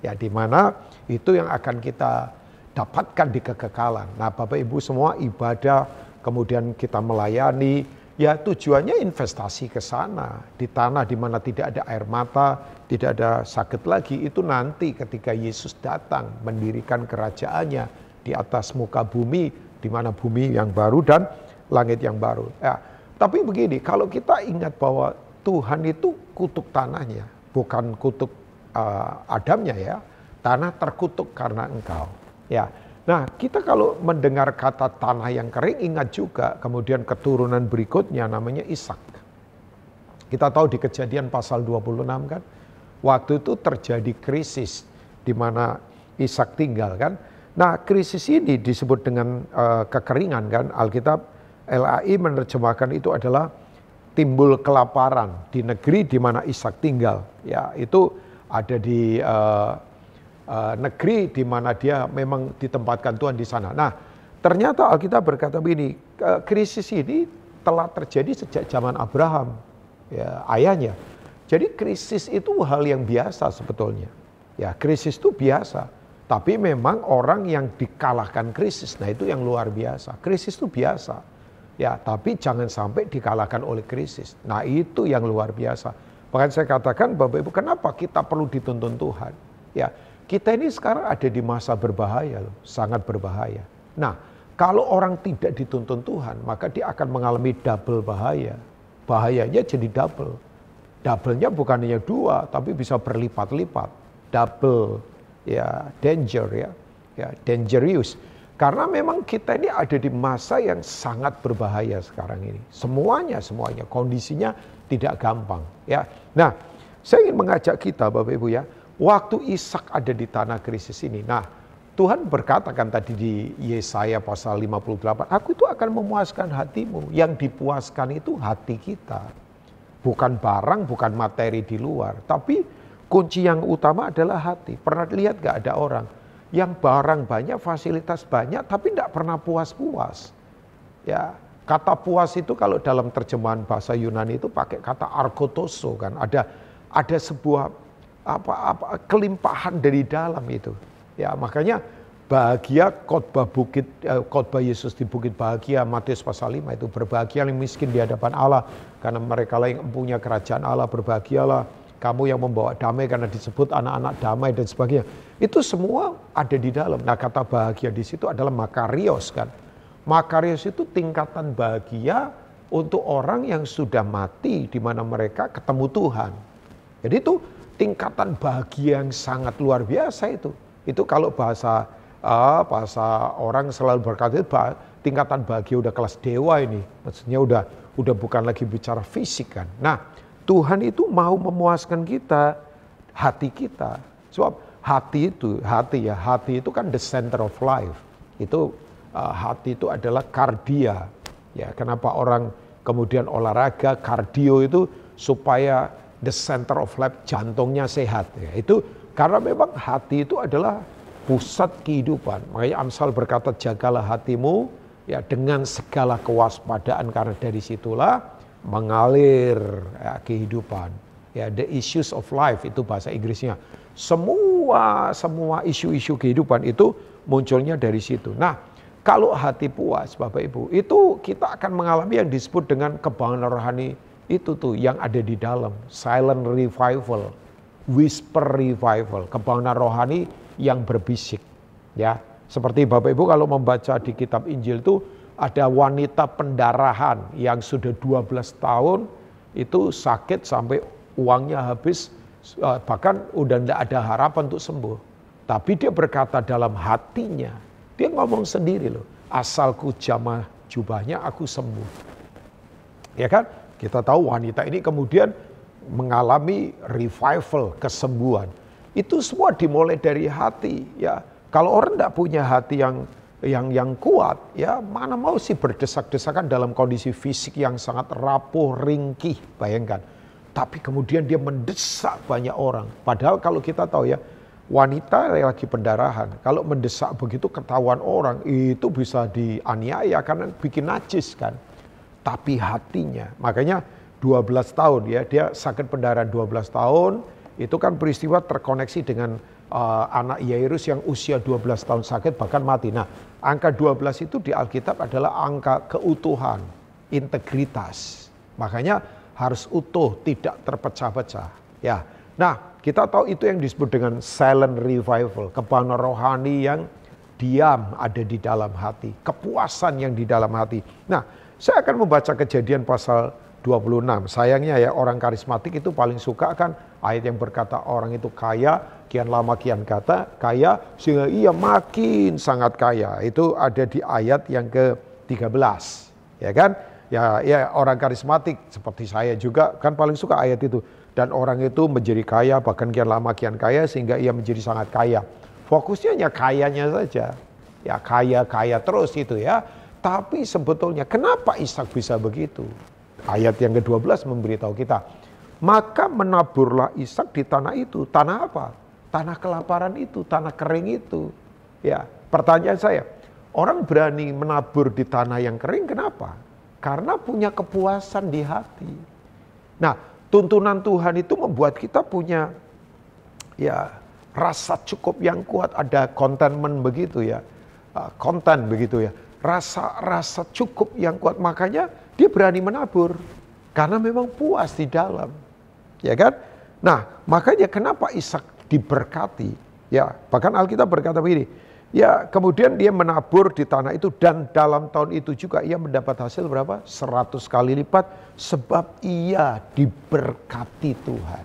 Ya, di mana itu yang akan kita dapatkan di kekekalan. Nah, Bapak Ibu semua ibadah, kemudian kita melayani, ya tujuannya investasi ke sana. Di tanah di mana tidak ada air mata, tidak ada sakit lagi, itu nanti ketika Yesus datang mendirikan kerajaannya di atas muka bumi, di mana bumi yang baru dan langit yang baru. Ya, tapi begini, kalau kita ingat bahwa Tuhan itu kutuk tanahnya, bukan kutuk Adamnya ya, tanah terkutuk karena engkau. Ya, nah kita kalau mendengar kata tanah yang kering, ingat juga kemudian keturunan berikutnya namanya Ishak. Kita tahu di Kejadian pasal 26 kan, waktu itu terjadi krisis di mana Ishak tinggal kan. Nah krisis ini disebut dengan kekeringan kan, Alkitab LAI menerjemahkan itu adalah timbul kelaparan di negeri di mana Ishak tinggal. Ya, itu ada di negeri di mana dia memang ditempatkan Tuhan di sana. Nah, ternyata Alkitab berkata begini, krisis ini telah terjadi sejak zaman Abraham, ya, ayahnya. Jadi krisis itu hal yang biasa sebetulnya. Ya, krisis itu biasa. Tapi memang orang yang dikalahkan krisis, nah itu yang luar biasa. Krisis itu biasa. Ya, tapi jangan sampai dikalahkan oleh krisis. Nah, itu yang luar biasa. Bahkan saya katakan, Bapak Ibu, kenapa kita perlu dituntun Tuhan? Ya, kita ini sekarang ada di masa berbahaya loh, sangat berbahaya. Nah, kalau orang tidak dituntun Tuhan, maka dia akan mengalami double bahaya. Bahayanya jadi double. Double-nya bukan hanya 2, tapi bisa berlipat-lipat. Double, ya, danger, ya, dangerous. Karena memang kita ini ada di masa yang sangat berbahaya sekarang ini. Semuanya, kondisinya tidak gampang, ya. Nah, saya ingin mengajak kita, Bapak Ibu, ya, waktu Ishak ada di tanah krisis ini. Nah, Tuhan berkatakan tadi di Yesaya pasal 58, aku itu akan memuaskan hatimu. Yang dipuaskan itu hati kita. Bukan barang, bukan materi di luar. Tapi kunci yang utama adalah hati. Pernah lihat gak ada orang yang barang banyak, fasilitas banyak, tapi tidak pernah puas-puas. Ya, kata puas itu kalau dalam terjemahan bahasa Yunani itu pakai kata arkotoso kan. Ada sebuah kelimpahan dari dalam itu. Ya, makanya bahagia khotbah Yesus di Bukit Bahagia Matius pasal 5 itu, berbahagia yang miskin di hadapan Allah karena mereka lah yang mempunyai kerajaan Allah. Berbahagialah kamu yang membawa damai karena disebut anak-anak damai dan sebagainya. Itu semua ada di dalam. Nah, kata bahagia di situ adalah makarios kan. Makarios itu tingkatan bahagia untuk orang yang sudah mati di mana mereka ketemu Tuhan. Jadi itu tingkatan bahagia yang sangat luar biasa itu. Itu kalau bahasa orang selalu berkata tingkatan bahagia udah kelas dewa ini. Maksudnya udah bukan lagi bicara fisik kan. Nah, Tuhan itu mau memuaskan kita, hati kita. Sebab hati itu kan the center of life. Itu hati itu adalah kardia. Ya, kenapa orang kemudian olahraga kardio itu supaya the center of life, jantungnya sehat. Ya, itu karena memang hati itu adalah pusat kehidupan. Makanya Amsal berkata, jagalah hatimu ya dengan segala kewaspadaan karena dari situlah mengalir ya, kehidupan. Ya, the issues of life itu bahasa Inggrisnya. Semua isu-isu kehidupan itu munculnya dari situ. Nah, kalau hati puas, Bapak Ibu, itu kita akan mengalami yang disebut dengan kebangunan rohani itu tuh yang ada di dalam, silent revival, whisper revival, kebangunan rohani yang berbisik. Ya, seperti Bapak Ibu kalau membaca di kitab Injil itu ada wanita pendarahan yang sudah 12 tahun itu sakit sampai uangnya habis, bahkan udah tidak ada harapan untuk sembuh. Tapi dia berkata dalam hatinya, dia ngomong sendiri loh, asalku jamah jubahnya aku sembuh. Ya kan? Kita tahu wanita ini kemudian mengalami revival, kesembuhan. Itu semua dimulai dari hati. Ya, kalau orang tidak punya hati yang kuat, ya mana mau sih berdesak-desakan dalam kondisi fisik yang sangat rapuh, ringkih, bayangkan. Tapi kemudian dia mendesak banyak orang. Padahal kalau kita tahu ya, wanita yang lagi pendarahan, kalau mendesak begitu ketahuan orang, itu bisa dianiaya karena bikin najis kan. Tapi hatinya, makanya 12 tahun ya, dia sakit pendarahan 12 tahun, itu kan peristiwa terkoneksi dengan anak Yairus yang usia 12 tahun sakit bahkan mati. Nah, angka 12 itu di Alkitab adalah angka keutuhan, integritas. Makanya harus utuh, tidak terpecah-pecah. Ya, nah kita tahu itu yang disebut dengan silent revival, kebangunan rohani yang diam ada di dalam hati, kepuasan yang di dalam hati. Nah, saya akan membaca Kejadian pasal 26. Sayangnya ya orang karismatik itu paling suka kan ayat yang berkata orang itu kaya, kian lama kian kaya, sehingga ia makin sangat kaya. Itu ada di ayat yang ke-13. Ya kan? Ya orang karismatik seperti saya juga kan paling suka ayat itu. Dan orang itu menjadi kaya, bahkan kian lama kian kaya, sehingga ia menjadi sangat kaya. Fokusnya hanya kayanya saja. Ya kaya terus itu ya. Tapi sebetulnya kenapa Ishak bisa begitu? Ayat yang ke-12 memberitahu kita. Maka menaburlah Ishak di tanah itu. Tanah apa? Tanah kelaparan itu, tanah kering itu. Ya, pertanyaan saya, orang berani menabur di tanah yang kering kenapa? Karena punya kepuasan di hati. Nah, tuntunan Tuhan itu membuat kita punya rasa cukup yang kuat, ada contentment begitu ya. Konten begitu ya. Rasa cukup yang kuat, makanya dia berani menabur karena memang puas di dalam. Ya kan? Nah, makanya kenapa Ishak diberkati? Ya, bahkan Alkitab berkata begini, ya, kemudian dia menabur di tanah itu dan dalam tahun itu juga ia mendapat hasil berapa? 100 kali lipat sebab ia diberkati Tuhan.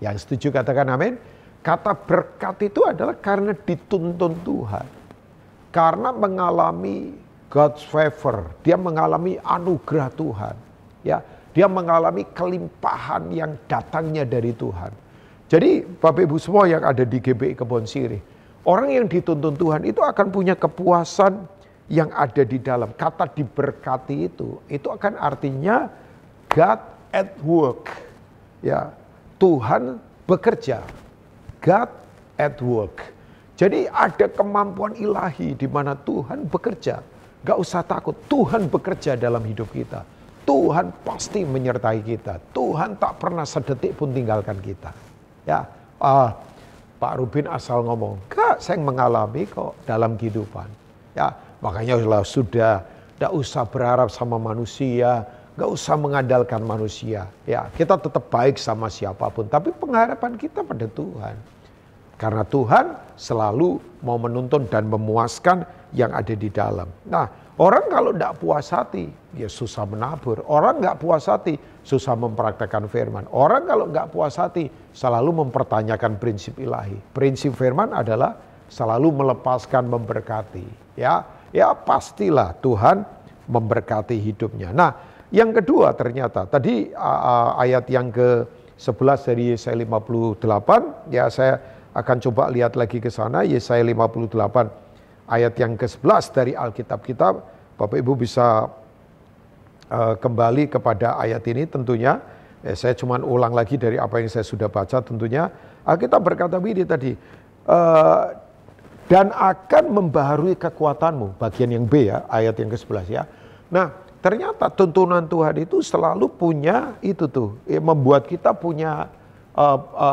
Yang setuju katakan amin. Kata berkat itu adalah karena dituntun Tuhan. Karena mengalami God's favor, dia mengalami anugerah Tuhan. Ya, dia mengalami kelimpahan yang datangnya dari Tuhan. Jadi Bapak Ibu semua yang ada di GBI Kebon Sirih, orang yang dituntun Tuhan itu akan punya kepuasan yang ada di dalam. Kata diberkati itu akan artinya God at work. Ya, Tuhan bekerja. God at work. Jadi ada kemampuan ilahi di mana Tuhan bekerja. Gak usah takut, Tuhan bekerja dalam hidup kita. Tuhan pasti menyertai kita. Tuhan tak pernah sedetik pun tinggalkan kita. Ya, Pak Rubin asal ngomong, gak, saya mengalami kok dalam kehidupan. Ya, makanya sudah, gak usah berharap sama manusia, gak usah mengandalkan manusia. Ya, kita tetap baik sama siapapun, tapi pengharapan kita pada Tuhan. Karena Tuhan selalu mau menuntun dan memuaskan yang ada di dalam. Nah, orang kalau tidak puas hati, ya susah menabur. Orang nggak puas hati, susah mempraktekkan firman. Orang kalau nggak puas hati, selalu mempertanyakan prinsip ilahi. Prinsip firman adalah selalu melepaskan, memberkati. Ya pastilah Tuhan memberkati hidupnya. Nah, yang kedua ternyata, tadi ayat yang ke-11 dari Yesaya 58, ya saya akan coba lihat lagi ke sana, Yesaya 58 ayat yang ke-11 dari Alkitab kita. Bapak Ibu bisa kembali kepada ayat ini tentunya. Saya cuma ulang lagi dari apa yang saya sudah baca tentunya. Alkitab berkata begini tadi, dan akan membaharui kekuatanmu, bagian yang B ya, ayat yang ke-11 ya. Nah, ternyata tuntunan Tuhan itu selalu punya itu tuh, membuat kita punya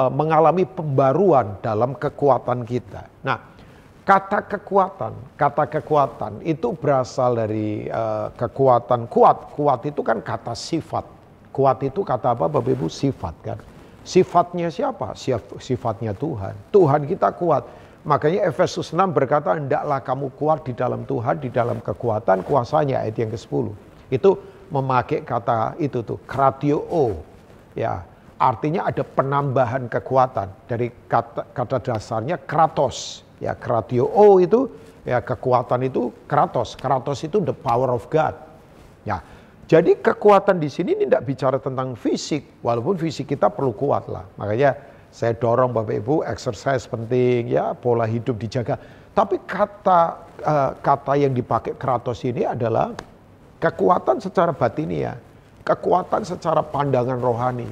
mengalami pembaruan dalam kekuatan kita. Nah, kata kekuatan itu berasal dari kekuatan kuat. Kuat itu kan kata sifat. Kuat itu kata apa Bapak Ibu? Sifat kan. Sifatnya siapa? Sifatnya Tuhan. Tuhan kita kuat. Makanya Efesus 6 berkata, hendaklah kamu kuat di dalam Tuhan, di dalam kekuatan kuasanya, ayat yang ke-10. Itu memakai kata itu tuh, kratio. Ya, artinya ada penambahan kekuatan dari kata dasarnya kratos. Ya, kratio itu ya kekuatan itu kratos. Kratos itu the power of God. Ya, jadi kekuatan di sini tidak bicara tentang fisik, walaupun fisik kita perlu kuat lah. Makanya saya dorong Bapak Ibu, exercise penting ya, pola hidup dijaga. Tapi kata yang dipakai kratos ini adalah kekuatan secara batiniah, kekuatan secara pandangan rohani.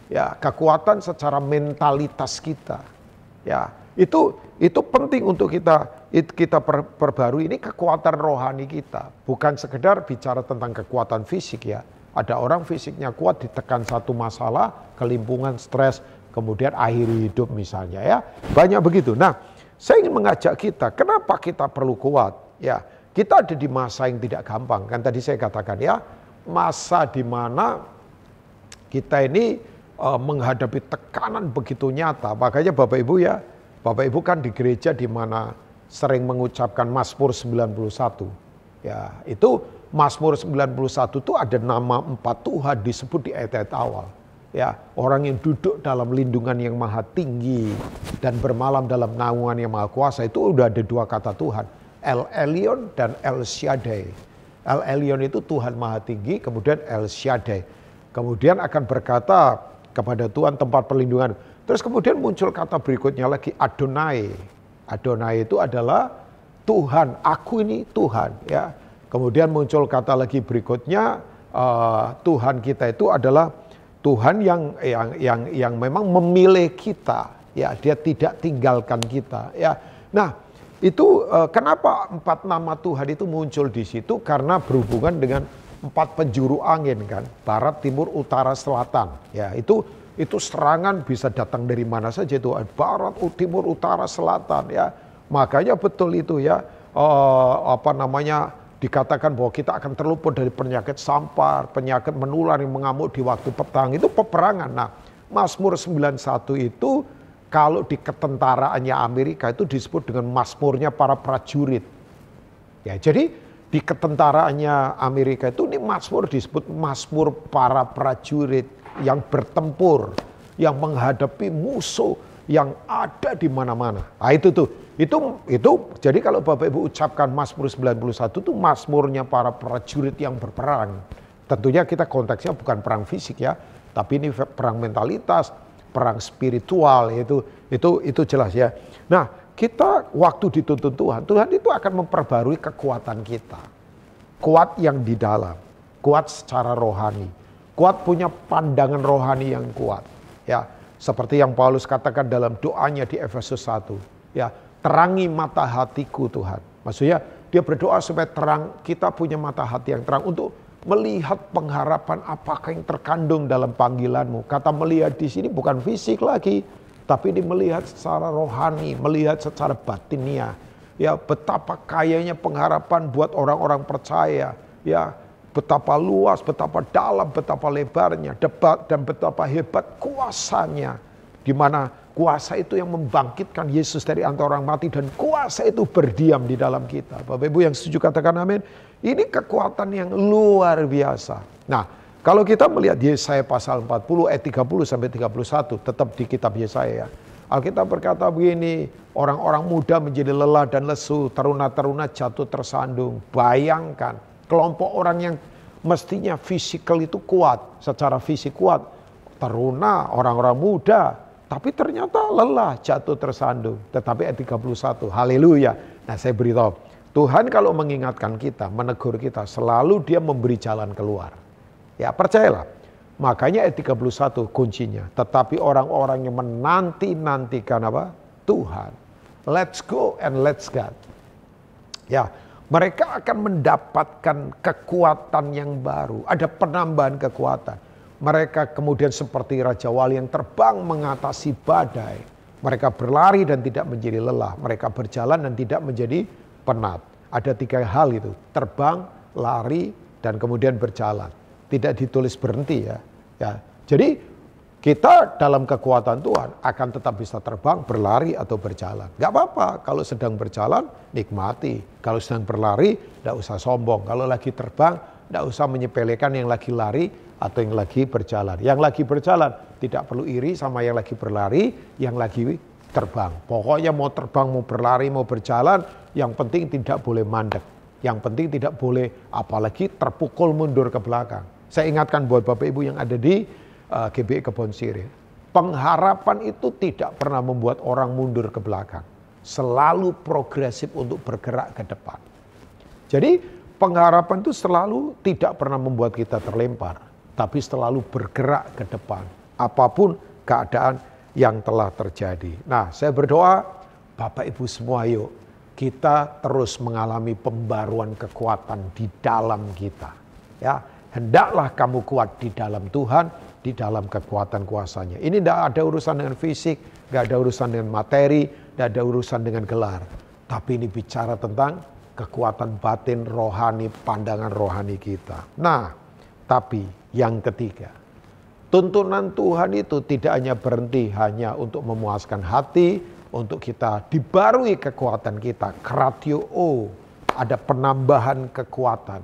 Ya, kekuatan secara mentalitas kita. Ya, itu penting untuk kita perbarui. Ini kekuatan rohani kita, bukan sekedar bicara tentang kekuatan fisik ya. Ada orang fisiknya kuat, ditekan satu masalah, kelimpungan, stres, kemudian akhiri hidup misalnya ya. Banyak begitu. Nah, saya ingin mengajak kita, kenapa kita perlu kuat? Ya, kita ada di masa yang tidak gampang. Kan tadi saya katakan ya, masa di mana kita ini menghadapi tekanan begitu nyata. Makanya Bapak Ibu ya, Bapak Ibu kan di gereja di mana sering mengucapkan Mazmur 91. Ya, itu Mazmur 91 itu ada nama 4 Tuhan disebut di ayat-ayat awal. Ya, orang yang duduk dalam lindungan yang maha tinggi dan bermalam dalam naungan yang maha kuasa, itu udah ada 2 kata Tuhan, El Elyon dan El Shaddai. El Elyon itu Tuhan maha tinggi, kemudian El Shaddai. Kemudian akan berkata kepada Tuhan tempat perlindungan. Terus kemudian muncul kata berikutnya lagi, Adonai. Adonai itu adalah Tuhan, aku ini Tuhan ya. Kemudian muncul kata lagi berikutnya, Tuhan kita itu adalah Tuhan yang memang memilih kita ya, dia tidak tinggalkan kita ya. Nah, itu kenapa 4 nama Tuhan itu muncul di situ? Karena berhubungan dengan 4 penjuru angin kan, barat, timur, utara, selatan. Ya, itu serangan bisa datang dari mana saja itu, barat, timur, utara, selatan ya. Makanya betul itu ya, dikatakan bahwa kita akan terluput dari penyakit sampar, penyakit menular yang mengamuk di waktu petang. Itu peperangan. Nah, Mazmur 91 itu kalau di ketentaraannya Amerika itu disebut dengan Mazmurnya para prajurit. Ya, jadi di ketentaraannya Amerika itu ini Mazmur disebut Mazmur para prajurit yang bertempur, yang menghadapi musuh yang ada di mana-mana. Nah, itu jadi kalau Bapak Ibu ucapkan Mazmur 91 itu Mazmurnya para prajurit yang berperang. Tentunya kita konteksnya bukan perang fisik ya, tapi ini perang mentalitas, perang spiritual, itu jelas ya. Nah, kita waktu dituntun Tuhan itu akan memperbarui kekuatan kita. Kuat yang di dalam, kuat secara rohani, kuat punya pandangan rohani yang kuat. Ya, seperti yang Paulus katakan dalam doanya di Efesus 1. Ya, terangi mata hatiku Tuhan. Maksudnya dia berdoa supaya terang, kita punya mata hati yang terang untuk melihat pengharapan apakah yang terkandung dalam panggilanmu. Kata melihat di sini bukan fisik lagi, tapi ini melihat secara rohani, melihat secara batinnya. Ya, betapa kayanya pengharapan buat orang-orang percaya. Ya, betapa luas, betapa dalam, betapa lebarnya, dan betapa hebat kuasanya. Di mana kuasa itu yang membangkitkan Yesus dari antara orang mati, dan kuasa itu berdiam di dalam kita. Bapak Ibu yang setuju katakan amin. Ini kekuatan yang luar biasa. Nah, kalau kita melihat Yesaya pasal 40 ayat 30 sampai 31, tetap di kitab Yesaya. Alkitab berkata begini, orang-orang muda menjadi lelah dan lesu, teruna-teruna jatuh tersandung. Bayangkan, kelompok orang yang mestinya fisikal itu kuat, secara fisik kuat, teruna, orang-orang muda, tapi ternyata lelah, jatuh tersandung. Tetapi ayat 31, haleluya. Nah, saya beritahu, Tuhan kalau mengingatkan kita, menegur kita, selalu dia memberi jalan keluar. Ya, percayalah. Makanya ayat 31 kuncinya. Tetapi orang-orang yang menanti-nantikan apa? Tuhan. Let's go and let's God. Ya, mereka akan mendapatkan kekuatan yang baru. Ada penambahan kekuatan. Mereka kemudian seperti Raja Wali yang terbang mengatasi badai. Mereka berlari dan tidak menjadi lelah. Mereka berjalan dan tidak menjadi penat. Ada 3 hal itu. Terbang, lari, dan kemudian berjalan. Tidak ditulis berhenti ya. Jadi kita dalam kekuatan Tuhan akan tetap bisa terbang, berlari, atau berjalan. Gak apa-apa kalau sedang berjalan nikmati. Kalau sedang berlari gak usah sombong. Kalau lagi terbang gak usah menyepelekan yang lagi lari atau yang lagi berjalan. Yang lagi berjalan tidak perlu iri sama yang lagi berlari, yang lagi terbang. Pokoknya mau terbang, mau berlari, mau berjalan, yang penting tidak boleh mandek. Yang penting tidak boleh apalagi terpukul mundur ke belakang. Saya ingatkan buat Bapak Ibu yang ada di GBI Kebon Sirih. Pengharapan itu tidak pernah membuat orang mundur ke belakang. Selalu progresif untuk bergerak ke depan. Jadi pengharapan itu selalu tidak pernah membuat kita terlempar. Tapi selalu bergerak ke depan. Apapun keadaan yang telah terjadi. Nah, saya berdoa Bapak Ibu semua yuk. Kita terus mengalami pembaruan kekuatan di dalam kita. Ya, hendaklah kamu kuat di dalam Tuhan, di dalam kekuatan kuasanya. Ini tidak ada urusan dengan fisik, tidak ada urusan dengan materi, tidak ada urusan dengan gelar. Tapi ini bicara tentang kekuatan batin rohani, pandangan rohani kita. Nah, tapi yang ketiga, tuntunan Tuhan itu tidak hanya berhenti hanya untuk memuaskan hati, untuk kita dibarui kekuatan kita, kratio, ada penambahan kekuatan.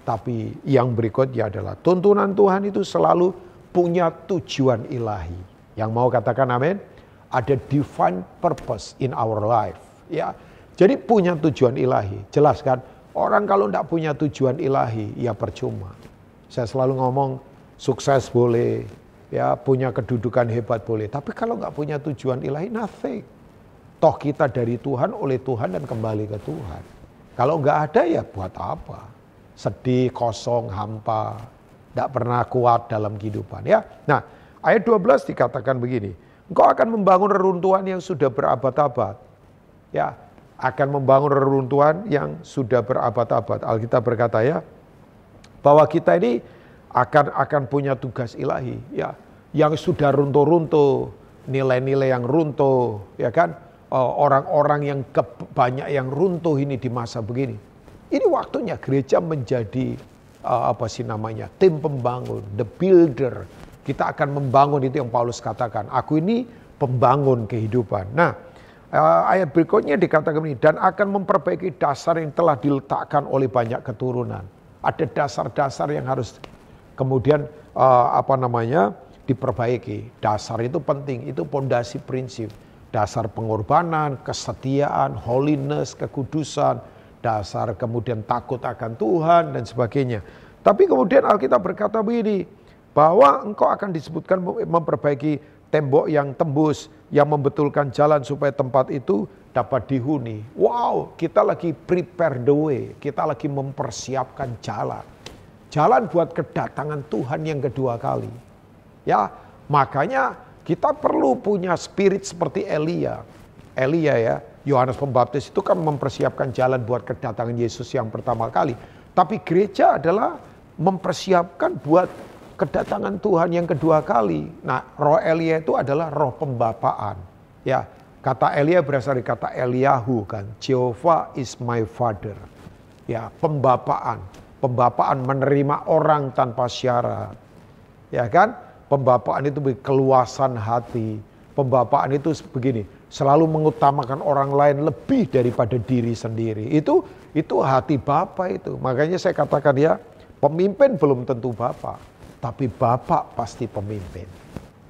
Tapi yang berikutnya adalah tuntunan Tuhan itu selalu punya tujuan ilahi. Yang mau katakan amin? Ada divine purpose in our life. Ya, jadi punya tujuan ilahi. Jelas kan? Orang kalau tidak punya tujuan ilahi, ya percuma. Saya selalu ngomong sukses boleh, ya punya kedudukan hebat boleh. Tapi kalau nggak punya tujuan ilahi, nothing. Toh kita dari Tuhan, oleh Tuhan, dan kembali ke Tuhan. Kalau nggak ada ya buat apa? Sedih, kosong, hampa, tidak pernah kuat dalam kehidupan. Ya, nah ayat 12 dikatakan begini, engkau akan membangun reruntuhan yang sudah berabad-abad. Ya, akan membangun reruntuhan yang sudah berabad-abad. Alkitab berkata ya, Bahwa kita ini akan punya tugas ilahi, ya, yang sudah runtuh-runtuh, nilai-nilai yang runtuh, ya kan, orang-orang yang banyak yang runtuh ini di masa begini. Ini waktunya gereja menjadi tim pembangun, the builder. Kita akan membangun, itu yang Paulus katakan. Aku ini pembangun kehidupan. Nah, ayat berikutnya dikatakan ini, dan akan memperbaiki dasar yang telah diletakkan oleh banyak keturunan. Ada dasar-dasar yang harus kemudian diperbaiki. Dasar itu penting, itu pondasi prinsip. Dasar pengorbanan, kesetiaan, holiness, kekudusan, dasar kemudian takut akan Tuhan dan sebagainya. Tapi kemudian Alkitab berkata begini, bahwa engkau akan disebutkan memperbaiki tembok yang tembus, yang membetulkan jalan supaya tempat itu dapat dihuni. Wow, kita lagi prepare the way, kita lagi mempersiapkan jalan. Jalan buat kedatangan Tuhan yang kedua kali. Ya, makanya kita perlu punya spirit seperti Elia. Elia ya, Yohanes Pembaptis itu kan mempersiapkan jalan buat kedatangan Yesus yang pertama kali. Tapi gereja adalah mempersiapkan buat kedatangan Tuhan yang kedua kali. Nah, roh Elia itu adalah roh pembapaan. Ya, kata Elia berasal dari kata Eliyahu kan. Jehovah is my father. Ya, pembapaan. Pembapaan menerima orang tanpa syarat. Ya kan? Pembapaan itu keluasan hati. Pembapaan itu begini, selalu mengutamakan orang lain lebih daripada diri sendiri. Itu hati Bapa itu. Makanya saya katakan ya, pemimpin belum tentu Bapak, tapi Bapak pasti pemimpin.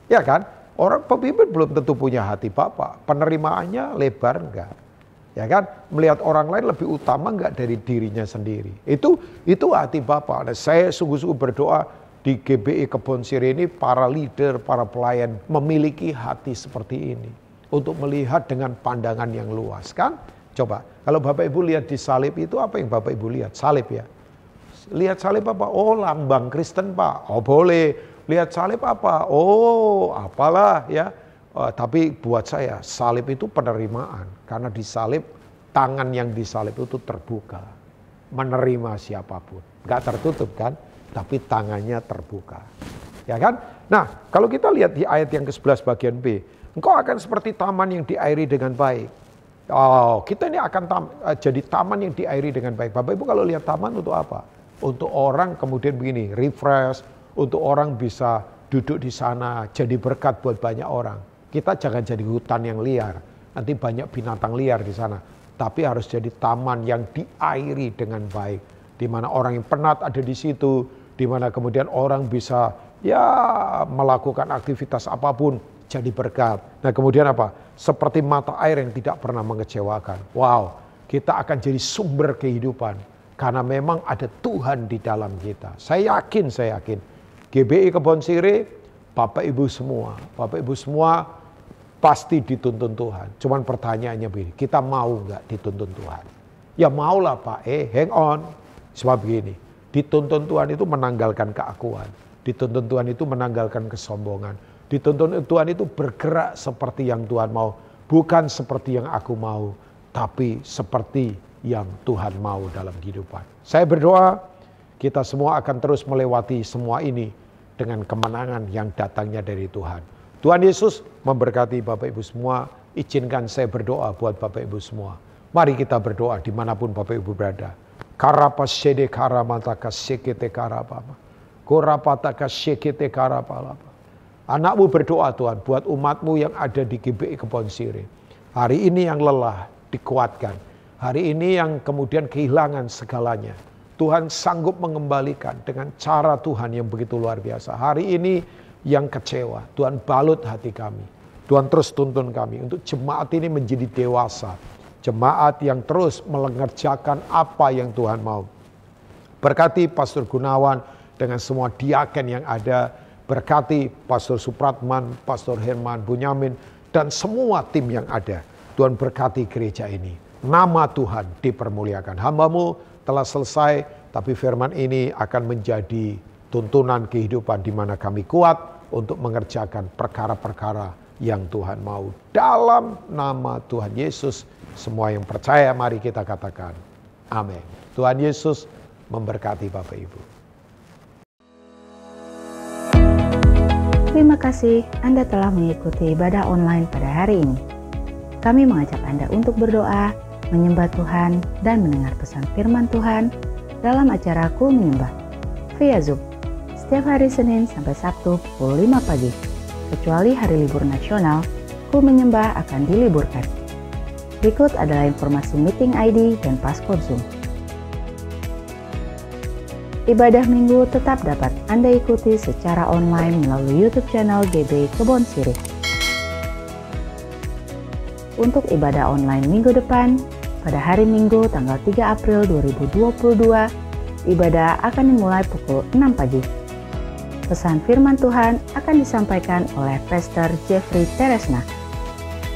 Ya kan? Orang pemimpin belum tentu punya hati Bapak. Penerimaannya lebar enggak? Ya kan? Melihat orang lain lebih utama enggak dari dirinya sendiri. Itu hati Bapak. Nah, saya sungguh-sungguh berdoa di GBI Kebon Siri ini para leader, para pelayan memiliki hati seperti ini. Untuk melihat dengan pandangan yang luas kan? Coba, kalau Bapak Ibu lihat di salib itu apa yang Bapak Ibu lihat? Salib ya? Lihat salib apa? Oh, lambang Kristen Pak. Oh, boleh. Lihat salib apa? Oh, apalah ya. Tapi buat saya salib itu penerimaan. Karena di salib, tangan yang disalib itu terbuka. Menerima siapapun. Gak tertutup kan? Tapi tangannya terbuka. Ya kan? Nah, kalau kita lihat di ayat yang ke-11 bagian B. Engkau akan seperti taman yang diairi dengan baik. Oh, kita ini akan jadi taman yang diairi dengan baik. Bapak Ibu kalau lihat taman untuk apa? Untuk orang kemudian begini, refresh. Untuk orang bisa duduk di sana, jadi berkat buat banyak orang. Kita jangan jadi hutan yang liar. Nanti banyak binatang liar di sana. Tapi harus jadi taman yang diairi dengan baik. Di mana orang yang penat ada di situ. Di mana kemudian orang bisa ya melakukan aktivitas apapun. Jadi berkat. Nah kemudian apa? Seperti mata air yang tidak pernah mengecewakan. Wow, kita akan jadi sumber kehidupan. Karena memang ada Tuhan di dalam kita. Saya yakin. GBI Kebon Siri, Bapak Ibu semua pasti dituntun Tuhan. Cuman pertanyaannya begini, kita mau nggak dituntun Tuhan? Ya maulah Pak, hang on. Sebab begini, dituntun Tuhan itu menanggalkan keakuan. Dituntun Tuhan itu menanggalkan kesombongan. Dituntun Tuhan itu bergerak seperti yang Tuhan mau. Bukan seperti yang aku mau, tapi seperti yang Tuhan mau dalam kehidupan. Saya berdoa, kita semua akan terus melewati semua ini dengan kemenangan yang datangnya dari Tuhan. Tuhan Yesus memberkati Bapak Ibu semua. Izinkan saya berdoa buat Bapak Ibu semua. Mari kita berdoa dimanapun Bapak Ibu berada. Karapasede karamataka sekete karapama. Korapataka sekete karapalapa. Anakmu berdoa Tuhan buat umatmu yang ada di GBI Kebon Siri. Hari ini yang lelah dikuatkan. Hari ini yang kemudian kehilangan segalanya. Tuhan sanggup mengembalikan dengan cara Tuhan yang begitu luar biasa. Hari ini yang kecewa, Tuhan balut hati kami. Tuhan terus tuntun kami untuk jemaat ini menjadi dewasa. Jemaat yang terus mengerjakan apa yang Tuhan mau. Berkati Pastor Gunawan dengan semua diaken yang ada. Berkati Pastor Supratman, Pastor Herman Bunyamin, dan semua tim yang ada. Tuhan berkati gereja ini. Nama Tuhan dipermuliakan. Hamba-Mu telah selesai, tapi firman ini akan menjadi tuntunan kehidupan di mana kami kuat untuk mengerjakan perkara-perkara yang Tuhan mau. Dalam nama Tuhan Yesus, semua yang percaya mari kita katakan amin. Tuhan Yesus memberkati Bapak Ibu. Terima kasih Anda telah mengikuti ibadah online pada hari ini. Kami mengajak Anda untuk berdoa, menyembah Tuhan, dan mendengar pesan firman Tuhan dalam acara Ku Menyembah via Zoom setiap hari Senin sampai Sabtu pukul 5 pagi. Kecuali hari libur nasional, Ku Menyembah akan diliburkan. Berikut adalah informasi meeting ID dan passcode Zoom. Ibadah minggu tetap dapat Anda ikuti secara online melalui YouTube channel GBI Kebon Sirih. Untuk ibadah online minggu depan, pada hari Minggu tanggal 3 April 2022, ibadah akan dimulai pukul 6 pagi. Pesan firman Tuhan akan disampaikan oleh Pastor Jeffrey Teresna.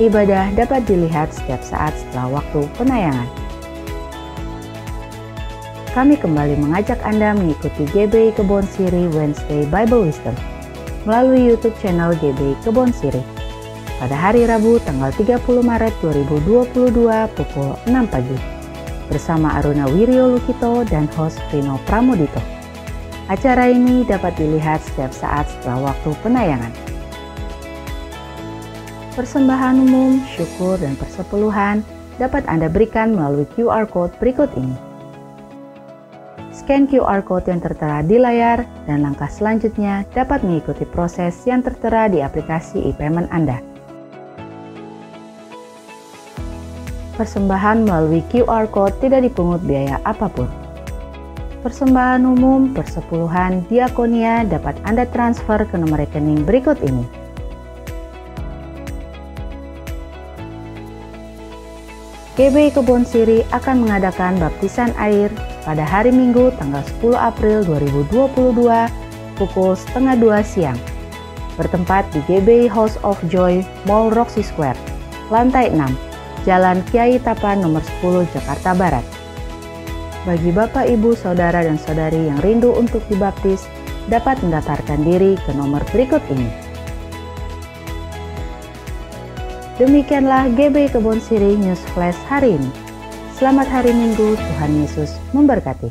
Ibadah dapat dilihat setiap saat setelah waktu penayangan. Kami kembali mengajak Anda mengikuti GBI Kebon Sirih Wednesday Bible Wisdom melalui YouTube channel GBI Kebon Sirih pada hari Rabu tanggal 30 Maret 2022 pukul 6 pagi bersama Aruna Wiryo Lukito dan host Rino Pramudito. Acara ini dapat dilihat setiap saat setelah waktu penayangan. Persembahan umum, syukur, dan persepuluhan dapat Anda berikan melalui QR Code berikut ini. Scan QR Code yang tertera di layar dan langkah selanjutnya dapat mengikuti proses yang tertera di aplikasi e-payment Anda. Persembahan melalui QR Code tidak dipungut biaya apapun. Persembahan umum, persepuluhan, diakonia dapat Anda transfer ke nomor rekening berikut ini. GBI Kebon Sirih akan mengadakan baptisan air pada hari Minggu tanggal 10 April 2022 pukul 1:30 siang. Bertempat di GBI House of Joy, Mall Roxy Square, lantai 6, Jalan Kiai Tapa nomor 10, Jakarta Barat. Bagi Bapak, Ibu, Saudara, dan Saudari yang rindu untuk dibaptis, dapat mendaftarkan diri ke nomor berikut ini. Demikianlah GBI Kebon Sirih News Flash hari ini. Selamat hari Minggu, Tuhan Yesus memberkati.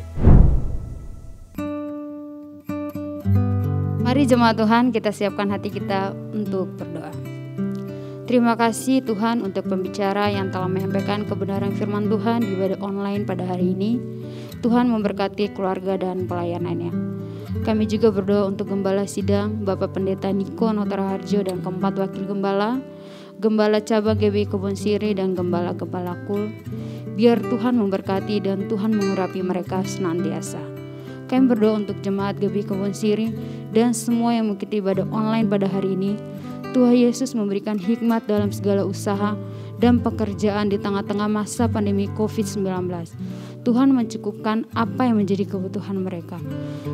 Mari jemaat Tuhan, kita siapkan hati kita untuk berdoa. Terima kasih Tuhan untuk pembicara yang telah menyampaikan kebenaran firman Tuhan di ibadah online pada hari ini. Tuhan memberkati keluarga dan pelayanannya. Kami juga berdoa untuk Gembala Sidang, Bapak Pendeta Niko Notara Harjo dan keempat wakil Gembala, Gembala Cabang GBI Kebon Sirih dan Gembala-Gembala Kul. Biar Tuhan memberkati dan Tuhan mengurapi mereka senantiasa. Kami berdoa untuk jemaat GBI Kebon Sirih dan semua yang mengikuti ibadah online pada hari ini. Tuhan Yesus memberikan hikmat dalam segala usaha dan pekerjaan di tengah-tengah masa pandemi COVID-19. Tuhan mencukupkan apa yang menjadi kebutuhan mereka.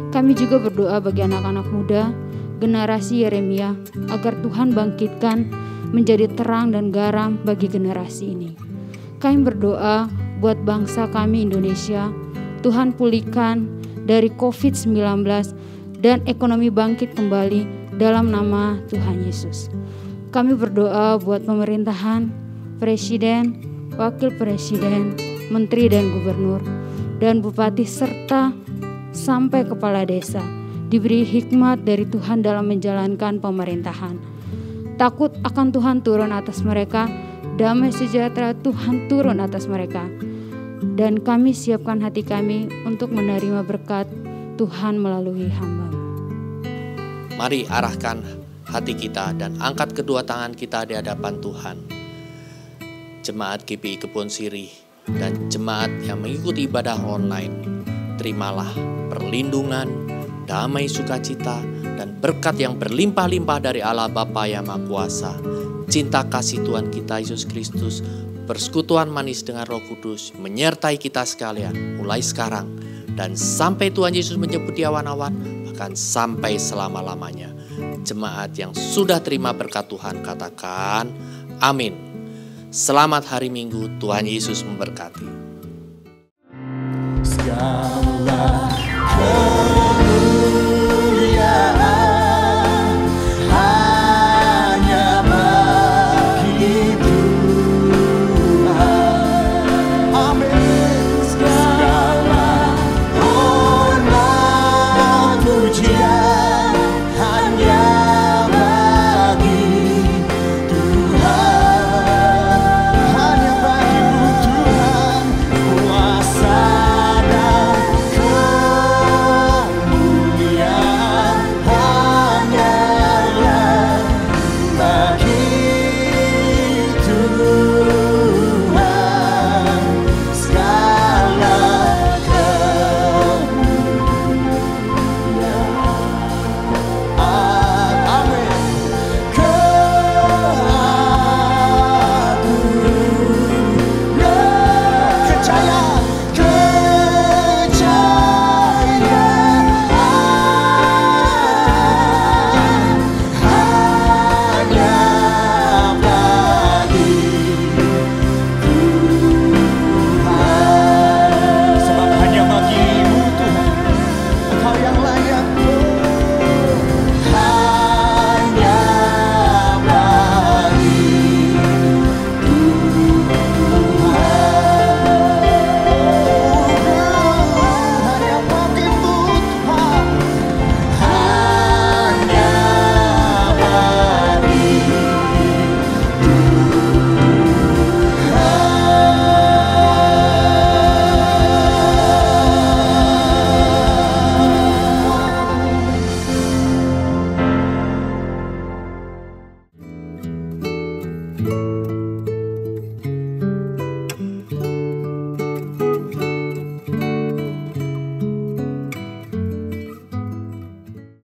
Kami juga berdoa bagi anak-anak muda, generasi Yeremia, agar Tuhan bangkitkan menjadi terang dan garam bagi generasi ini. Kami berdoa buat bangsa kami Indonesia, Tuhan pulihkan dari COVID-19 dan ekonomi bangkit kembali dalam nama Tuhan Yesus. Kami berdoa buat pemerintahan, presiden, wakil presiden, menteri dan gubernur, dan bupati serta sampai kepala desa diberi hikmat dari Tuhan dalam menjalankan pemerintahan. Takut akan Tuhan turun atas mereka, damai sejahtera Tuhan turun atas mereka. Dan kami siapkan hati kami untuk menerima berkat Tuhan melalui hamba. Mari arahkan hati kita dan angkat kedua tangan kita di hadapan Tuhan. Jemaat GBI Kebon Sirih dan jemaat yang mengikuti ibadah online, terimalah perlindungan, damai sukacita, dan berkat yang berlimpah-limpah dari Allah Bapa yang Maha Kuasa. Cinta kasih Tuhan kita Yesus Kristus, persekutuan manis dengan Roh Kudus menyertai kita sekalian mulai sekarang dan sampai Tuhan Yesus menjemput di awan-awan, bahkan sampai selama-lamanya. Jemaat yang sudah terima berkat Tuhan katakan amin. Selamat hari Minggu, Tuhan Yesus memberkati. Segala